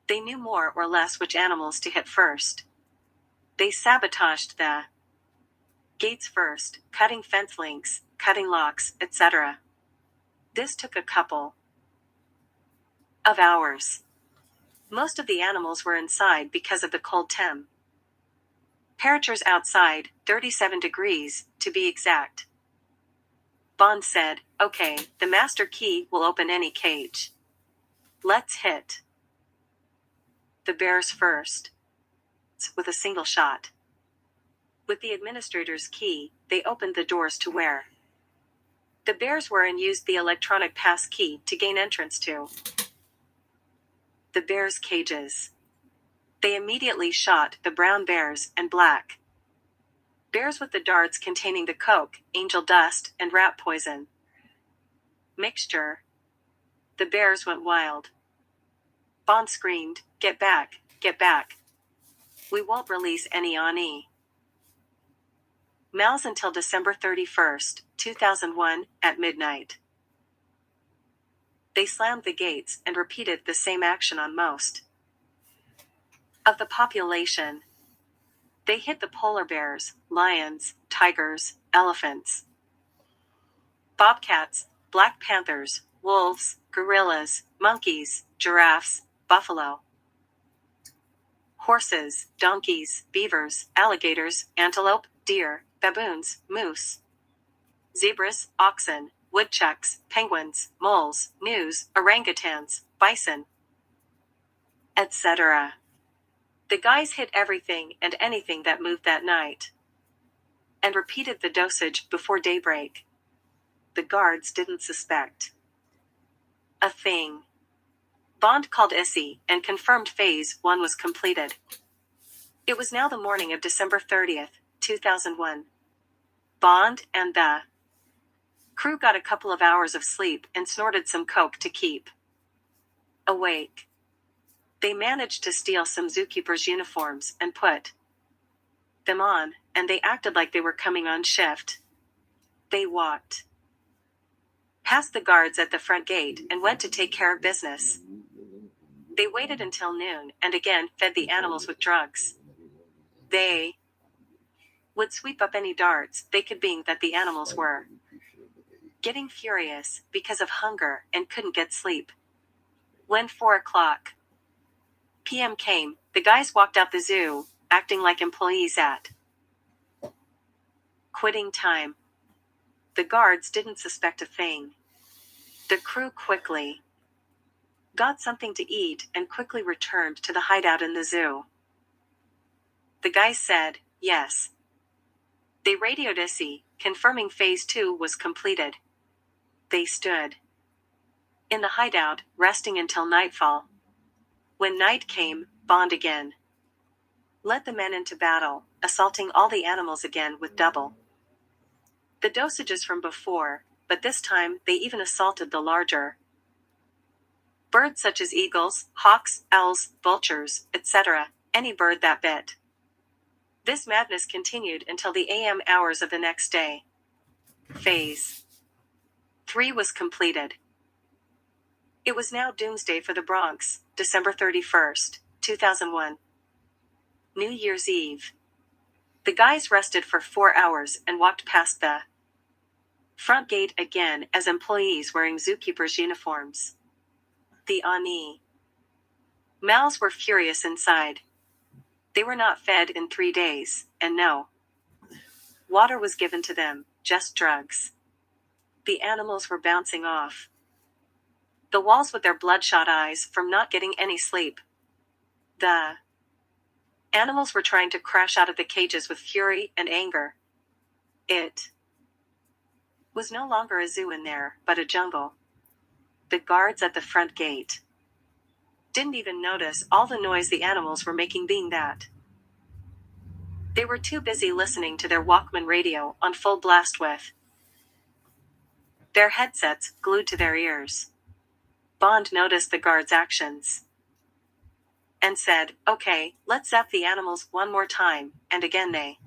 they knew more or less which animals to hit first. They sabotaged the gates first, cutting fence links, cutting locks, etc. This took a couple of hours. Most of the animals were inside because of the cold temperatures outside, 37 degrees, to be exact. Bond said, okay, the master key will open any cage. Let's hit the bears first. With a single shot. With the administrator's key, they opened the doors to where the bears were and used the electronic pass key to gain entrance to the bears' cages. They immediately shot the brown bears and black bears with the darts containing the coke, angel dust, and rat poison mixture. The bears went wild. Bond screamed, get back, get back. We won't release any N.Y.P.D. males until December 31st, 2001, at midnight. They slammed the gates and repeated the same action on most of the population. They hit the polar bears, lions, tigers, elephants, bobcats, black panthers, wolves, gorillas, monkeys, giraffes, buffalo, horses, donkeys, beavers, alligators, antelope, deer, baboons, moose, zebras, oxen, woodchucks, penguins, moles, gnus, orangutans, bison, etc. The guys hit everything and anything that moved that night and repeated the dosage before daybreak. The guards didn't suspect a thing. Bond called Issy and confirmed Phase 1 was completed. It was now the morning of December 30th, 2001. Bond and the crew got a couple of hours of sleep and snorted some coke to keep awake. They managed to steal some zookeepers' uniforms and put them on, and they acted like they were coming on shift. They walked past the guards at the front gate and went to take care of business. They waited until noon and again fed the animals with drugs. They would sweep up any darts they could, being that the animals were getting furious because of hunger and couldn't get sleep. When 4:00 p.m. came, the guys walked out the zoo, acting like employees at quitting time. The guards didn't suspect a thing. The crew quickly got something to eat and quickly returned to the hideout in the zoo. The guys said, yes. They radioed Issy, confirming Phase 2 was completed. They stood in the hideout, resting until nightfall. When night came, Bond again led the men into battle, assaulting all the animals again with double the dosages from before, but this time they even assaulted the larger birds such as eagles, hawks, owls, vultures, etc., any bird that bit. This madness continued until the AM hours of the next day. Phase 3 was completed. It was now doomsday for the Bronx, December 31st, 2001. New Year's Eve. The guys rested for 4 hours and walked past the front gate again as employees wearing zookeepers' uniforms. The N.Y.P.D Mouths were furious inside. They were not fed in 3 days, and no water was given to them, just drugs. The animals were bouncing off the walls with their bloodshot eyes from not getting any sleep. The animals were trying to crash out of the cages with fury and anger. It was no longer a zoo in there, but a jungle. The guards at the front gate didn't even notice all the noise the animals were making, being that they were too busy listening to their Walkman radio on full blast with their headsets glued to their ears. Bond noticed the guards' actions and said, "Okay, let's zap the animals one more time," and again they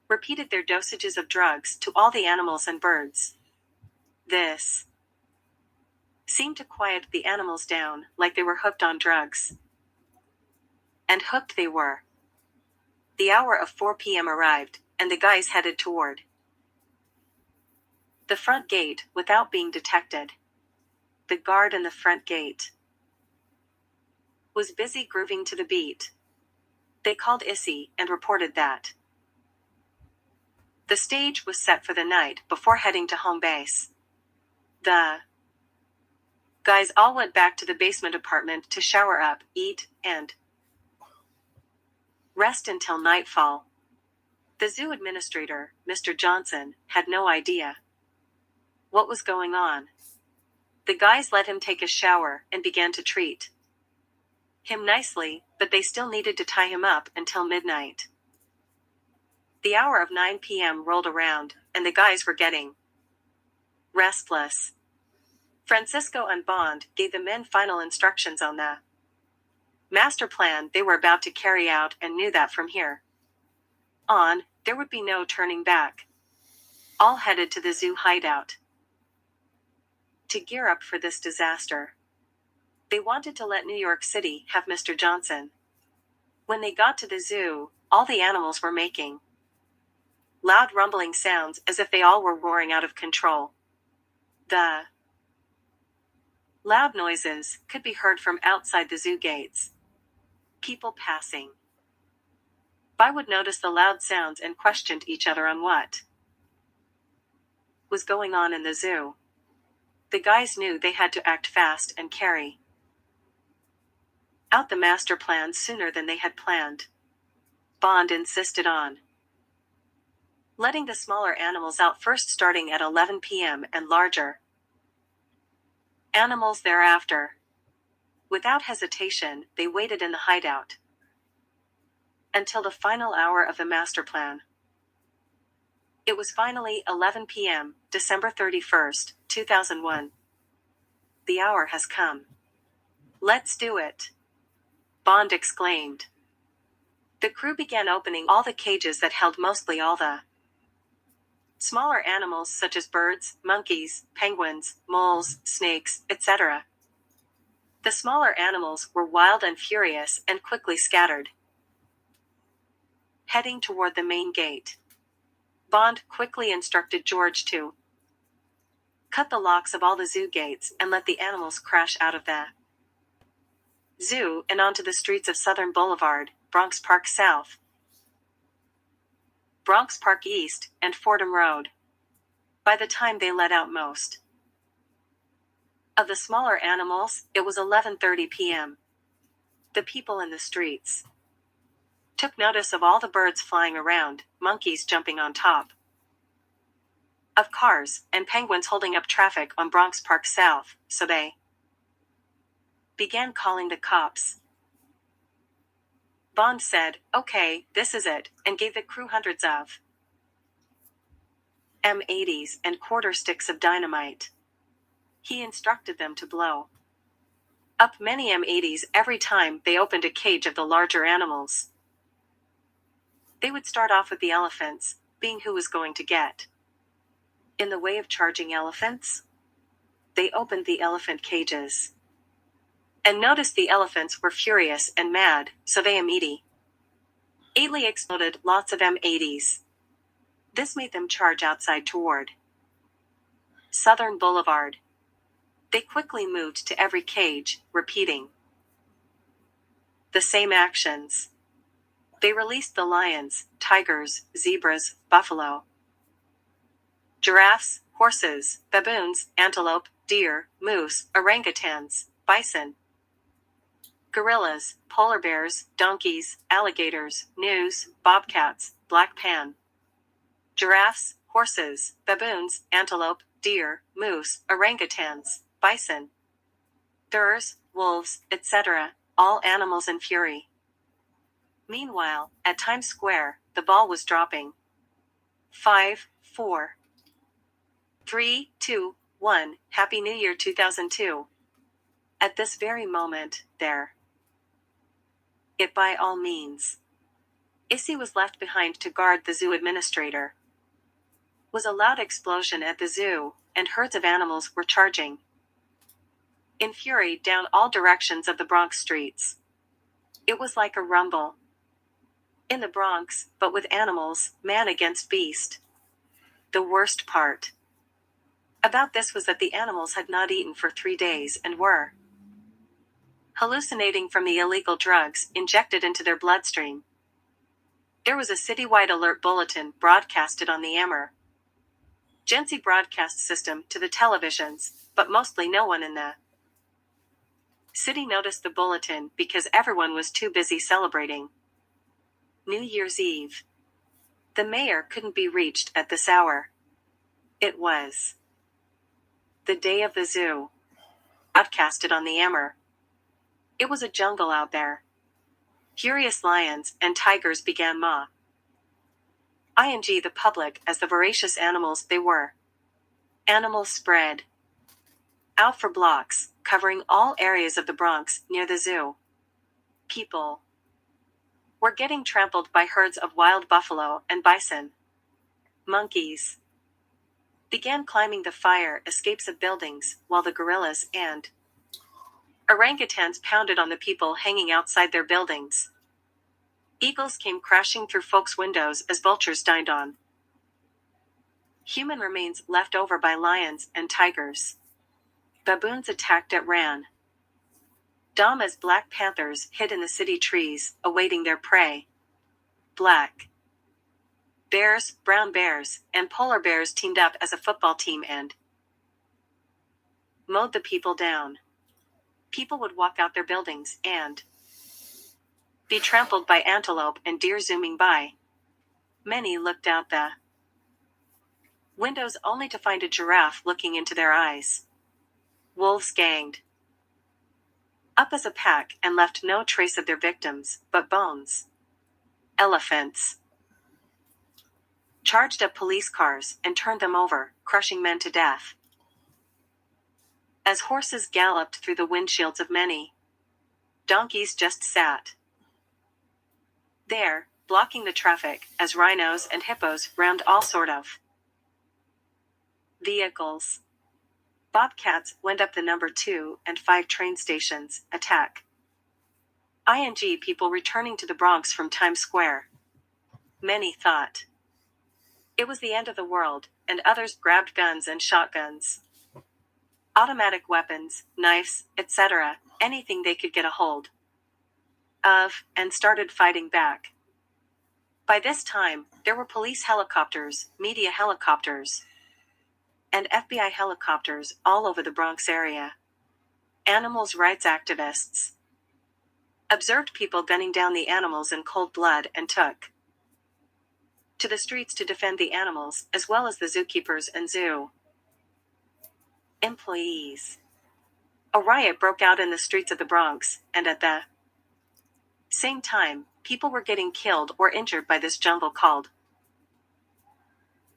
repeated their dosages of drugs to all the animals and birds. This seemed to quiet the animals down, like they were hooked on drugs. And hooked they were. The hour of 4 p.m. arrived, and the guys headed toward the front gate without being detected. The guard in the front gate was busy grooving to the beat. They called Issy and reported that the stage was set for the night before heading to home base. The guys all went back to the basement apartment to shower up, eat, and rest until nightfall. The zoo administrator, Mr. Johnson, had no idea what was going on. The guys let him take a shower and began to treat him nicely, but they still needed to tie him up until midnight. The hour of 9 p.m. rolled around, and the guys were getting restless. Francisco and Bond gave the men final instructions on the master plan they were about to carry out and knew that from here on, there would be no turning back. All headed to the zoo hideout to gear up for this disaster. They wanted to let New York City have Mr. Johnson. When they got to the zoo, all the animals were making loud rumbling sounds as if they all were roaring out of control. The loud noises could be heard from outside the zoo gates. People passing by would notice the loud sounds and questioned each other on what was going on in the zoo. The guys knew they had to act fast and carry out the master plan sooner than they had planned. Bond insisted on letting the smaller animals out first, starting at 11 p.m. and larger animals thereafter. Without hesitation, they waited in the hideout until the final hour of the master plan. It was finally 11 p.m., December 31st, 2001. The hour has come. Let's do it, Bond exclaimed. The crew began opening all the cages that held mostly all the smaller animals such as birds, monkeys, penguins, moles, snakes, etc. The smaller animals were wild and furious and quickly scattered, heading toward the main gate. Bond quickly instructed George to cut the locks of all the zoo gates and let the animals crash out of the zoo and onto the streets of Southern Boulevard, Bronx Park South, Bronx Park East, and Fordham Road. By the time they let out most of the smaller animals, it was 11:30 p.m. The people in the streets took notice of all the birds flying around, monkeys jumping on top of cars, and penguins holding up traffic on Bronx Park South, so they began calling the cops. Bond said, "Okay, this is it," and gave the crew hundreds of M80s and quarter sticks of dynamite. He instructed them to blow up many M80s every time they opened a cage of the larger animals. They would start off with the elephants, being who was going to get in the way of charging elephants. They opened the elephant cages and noticed the elephants were furious and mad, so they immediately exploded lots of M80s. This made them charge outside toward Southern Boulevard. They quickly moved to every cage, repeating the same actions. They released the lions, tigers, zebras, buffalo, giraffes, horses, baboons, antelope, deer, moose, orangutans, bison, gorillas, polar bears, donkeys, alligators, gnus, bobcats, black pan, giraffes, horses, baboons, antelope, deer, moose, orangutans, bison, bears, wolves, etc., all animals in fury. Meanwhile, at Times Square, the ball was dropping. 5, 4, 3, 2, 1, Happy New Year 2002. At this very moment, there. It by all means. Issy was left behind to guard the zoo administrator. Was a loud explosion at the zoo, and herds of animals were charging in fury down all directions of the Bronx streets. It was like a rumble in the Bronx, but with animals, man against beast. The worst part about this was that the animals had not eaten for 3 days and were hallucinating from the illegal drugs injected into their bloodstream. There was a citywide alert bulletin broadcasted on the emergency broadcast system to the televisions, but mostly no one in the city noticed the bulletin because everyone was too busy celebrating New Year's Eve. The mayor couldn't be reached at this hour. It was the day of the zoo. Broadcasted on the Emmer. It was a jungle out there. Furious lions and tigers began ing the public as the voracious animals they were. Animals spread out for blocks, covering all areas of the Bronx near the zoo. People were getting trampled by herds of wild buffalo and bison. Monkeys began climbing the fire escapes of buildings, while the gorillas and orangutans pounded on the people hanging outside their buildings. Eagles came crashing through folks' windows as vultures dined on human remains left over by lions and tigers. Baboons attacked at ran dumb as black panthers hid in the city trees, awaiting their prey. Black bears, brown bears, and polar bears teamed up as a football team and mowed the people down. People would walk out their buildings and be trampled by antelope and deer zooming by. Many looked out the windows only to find a giraffe looking into their eyes. Wolves ganged up as a pack and left no trace of their victims, but bones. Elephants charged up police cars and turned them over, crushing men to death. As horses galloped through the windshields of many, donkeys just sat there, blocking the traffic, as rhinos and hippos rammed all sort of vehicles. Bobcats went up the number 2 and 5 train stations, attack ing people returning to the Bronx from Times Square. Many thought it was the end of the world, and others grabbed guns and shotguns, automatic weapons, knives, etc., anything they could get a hold of, and started fighting back. By this time, there were police helicopters, media helicopters, and FBI helicopters all over the Bronx area. Animals' rights activists observed people gunning down the animals in cold blood and took to the streets to defend the animals, as well as the zookeepers and zoo employees. A riot broke out in the streets of the Bronx, and at the same time, people were getting killed or injured by this jungle called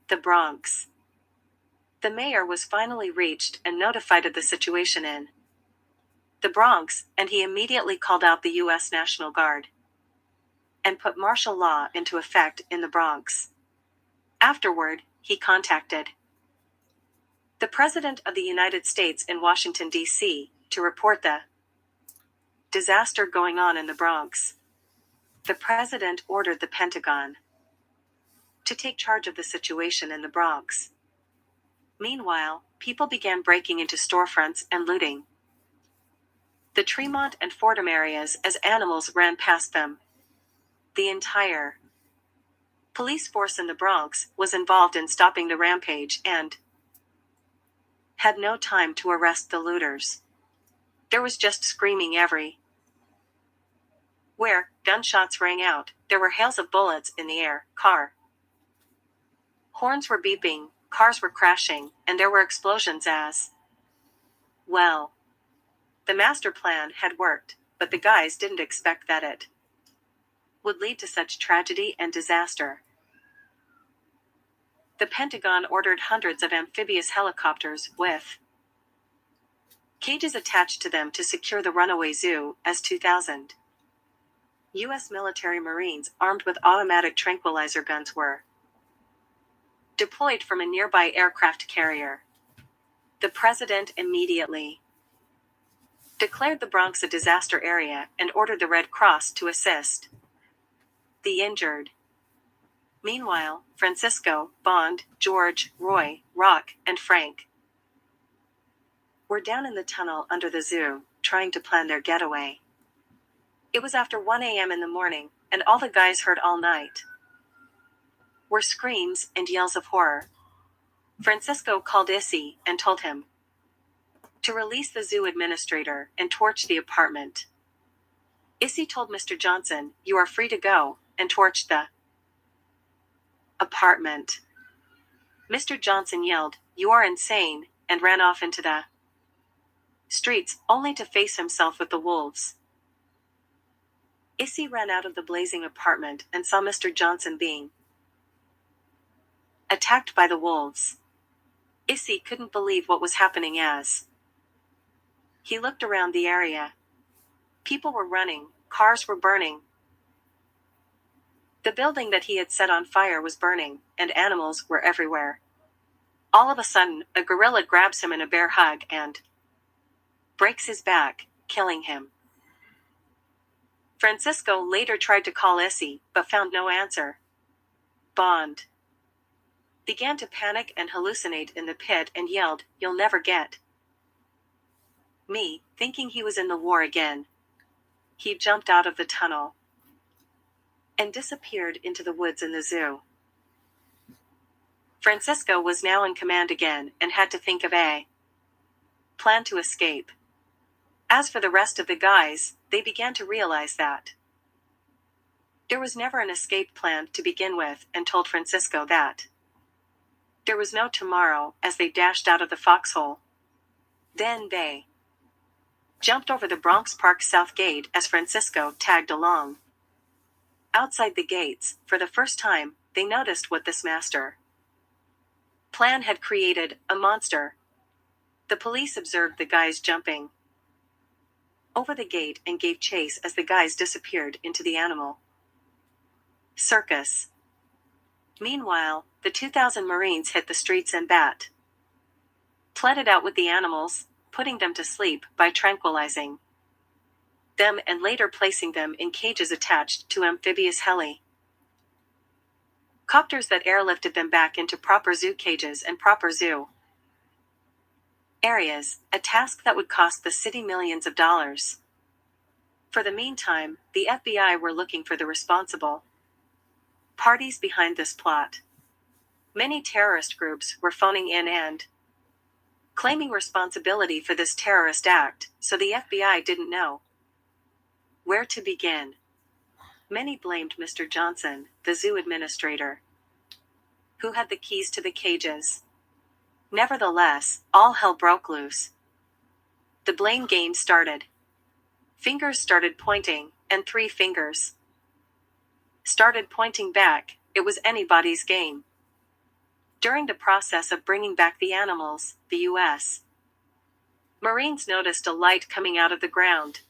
the Bronx. The mayor was finally reached and notified of the situation in the Bronx, and he immediately called out the U.S. National Guard and put martial law into effect in the Bronx. Afterward, he contacted the President of the United States in Washington, D.C., to report the disaster going on in the Bronx. The President ordered the Pentagon to take charge of the situation in the Bronx. Meanwhile, people began breaking into storefronts and looting the Tremont and Fordham areas as animals ran past them. The entire police force in the Bronx was involved in stopping the rampage and had no time to arrest the looters. There was just screaming everywhere. Gunshots rang out, there were hails of bullets in the air, horns were beeping, cars were crashing, and there were explosions as well. The master plan had worked, but the guys didn't expect that it would lead to such tragedy and disaster. The Pentagon ordered hundreds of amphibious helicopters with cages attached to them to secure the runaway zoo as 2,000 U.S. military Marines armed with automatic tranquilizer guns were deployed from a nearby aircraft carrier. The president immediately declared the Bronx a disaster area and ordered the Red Cross to assist the injured. Meanwhile, Francisco, Bond, George, Roy, Rock, and Frank were down in the tunnel under the zoo, trying to plan their getaway. It was after 1 a.m. in the morning, and all the guys heard all night were screams and yells of horror. Francisco called Issy and told him to release the zoo administrator and torch the apartment. Issy told Mr. Johnson, "You are free to go," and torched the apartment. Mr. Johnson yelled, "You are insane," and ran off into the streets, only to face himself with the wolves. Issy ran out of the blazing apartment and saw Mr. Johnson being attacked by the wolves. Issy couldn't believe what was happening as he looked around the area. People were running, cars were burning. The building that he had set on fire was burning, and animals were everywhere. All of a sudden, a gorilla grabs him in a bear hug and breaks his back, killing him. Francisco later tried to call Issy, but found no answer. Bond began to panic and hallucinate in the pit and yelled, "You'll never get me," thinking he was in the war again. He jumped out of the tunnel and disappeared into the woods in the zoo. Francisco was now in command again and had to think of a plan to escape. As for the rest of the guys, they began to realize that there was never an escape plan to begin with, and told Francisco that there was no tomorrow as they dashed out of the foxhole. Then they jumped over the Bronx Park South Gate as Francisco tagged along. Outside the gates, for the first time, they noticed what this master plan had created, a monster. The police observed the guys jumping over the gate and gave chase as the guys disappeared into the animal circus. Meanwhile, the 2,000 Marines hit the streets and pled it out with the animals, putting them to sleep by tranquilizing them and later placing them in cages attached to amphibious helicopters that airlifted them back into proper zoo cages and proper zoo areas, a task that would cost the city millions of dollars. For the meantime, the FBI were looking for the responsible parties behind this plot. Many terrorist groups were phoning in and claiming responsibility for this terrorist act, so the FBI didn't know where to begin. Many blamed Mr. Johnson, the zoo administrator, who had the keys to the cages. Nevertheless, all hell broke loose. The blame game started. Fingers started pointing, and 3 fingers started pointing back. It was anybody's game. During the process of bringing back the animals, the U.S. Marines noticed a light coming out of the ground.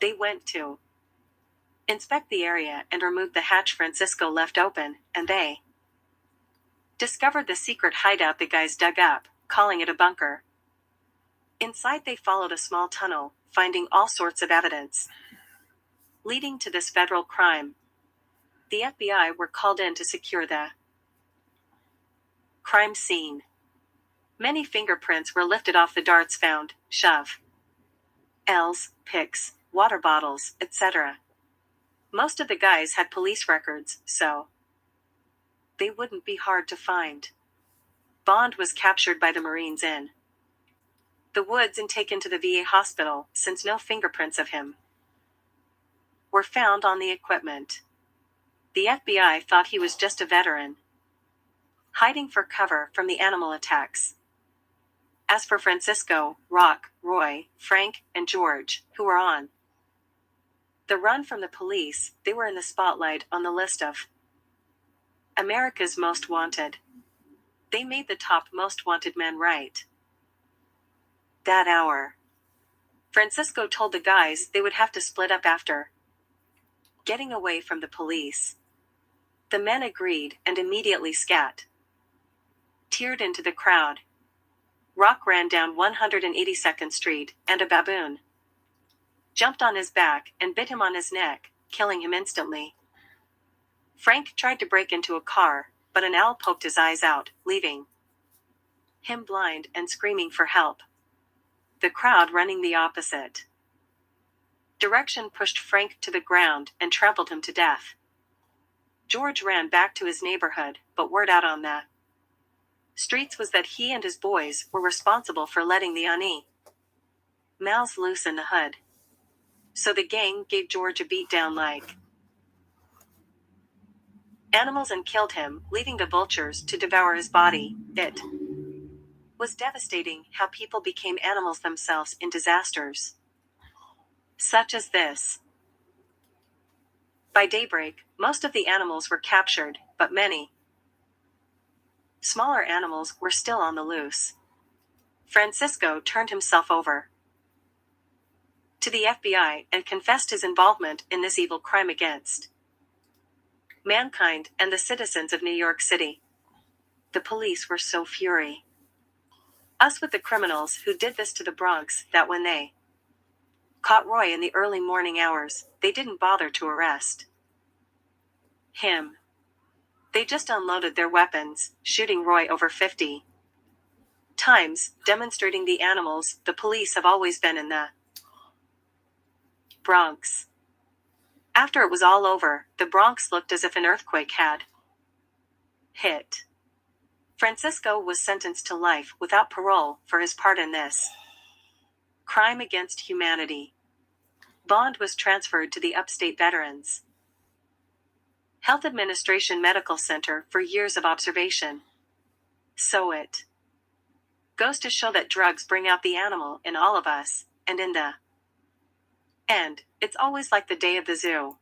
They went to inspect the area and remove the hatch Francisco left open, and they discovered the secret hideout the guys dug up, calling it a bunker. Inside they followed a small tunnel, finding all sorts of evidence leading to this federal crime. The FBI were called in to secure the crime scene. Many fingerprints were lifted off the darts found, L's, picks, water bottles, etc. Most of the guys had police records, so they wouldn't be hard to find. Bond was captured by the Marines in the woods and taken to the VA hospital, since no fingerprints of him were found on the equipment. The FBI thought he was just a veteran, hiding for cover from the animal attacks. As for Francisco, Rock, Roy, Frank, and George, who were on the run from the police, they were in the spotlight on the list of America's Most Wanted. They made the top most wanted men right that hour. Francisco told the guys they would have to split up after getting away from the police. The men agreed and immediately teared into the crowd. Rock ran down 182nd Street, and a baboon jumped on his back and bit him on his neck, killing him instantly. Frank tried to break into a car, but an owl poked his eyes out, leaving him blind and screaming for help. The crowd running the opposite direction pushed Frank to the ground and trampled him to death. George ran back to his neighborhood, but word out on the streets was that he and his boys were responsible for letting the N.Y.P.D loose in the hood. So the gang gave George a beatdown like animals and killed him, leaving the vultures to devour his body. It was devastating how people became animals themselves in disasters such as this. By daybreak, most of the animals were captured, but many smaller animals were still on the loose. Francisco turned himself over to the FBI and confessed his involvement in this evil crime against mankind and the citizens of New York City. The police were so furious with the criminals who did this to the Bronx that when they caught Roy in the early morning hours, they didn't bother to arrest him. They just unloaded their weapons, shooting Roy over 50 times, demonstrating the animals the police have always been in the Bronx. After it was all over, the Bronx looked as if an earthquake had hit. Francisco was sentenced to life without parole for his part in this crime against humanity. Bond was transferred to the Upstate Veterans Health Administration Medical Center for years of observation. So it goes to show that drugs bring out the animal in all of us, and in the end, it's always like the day of the zoo.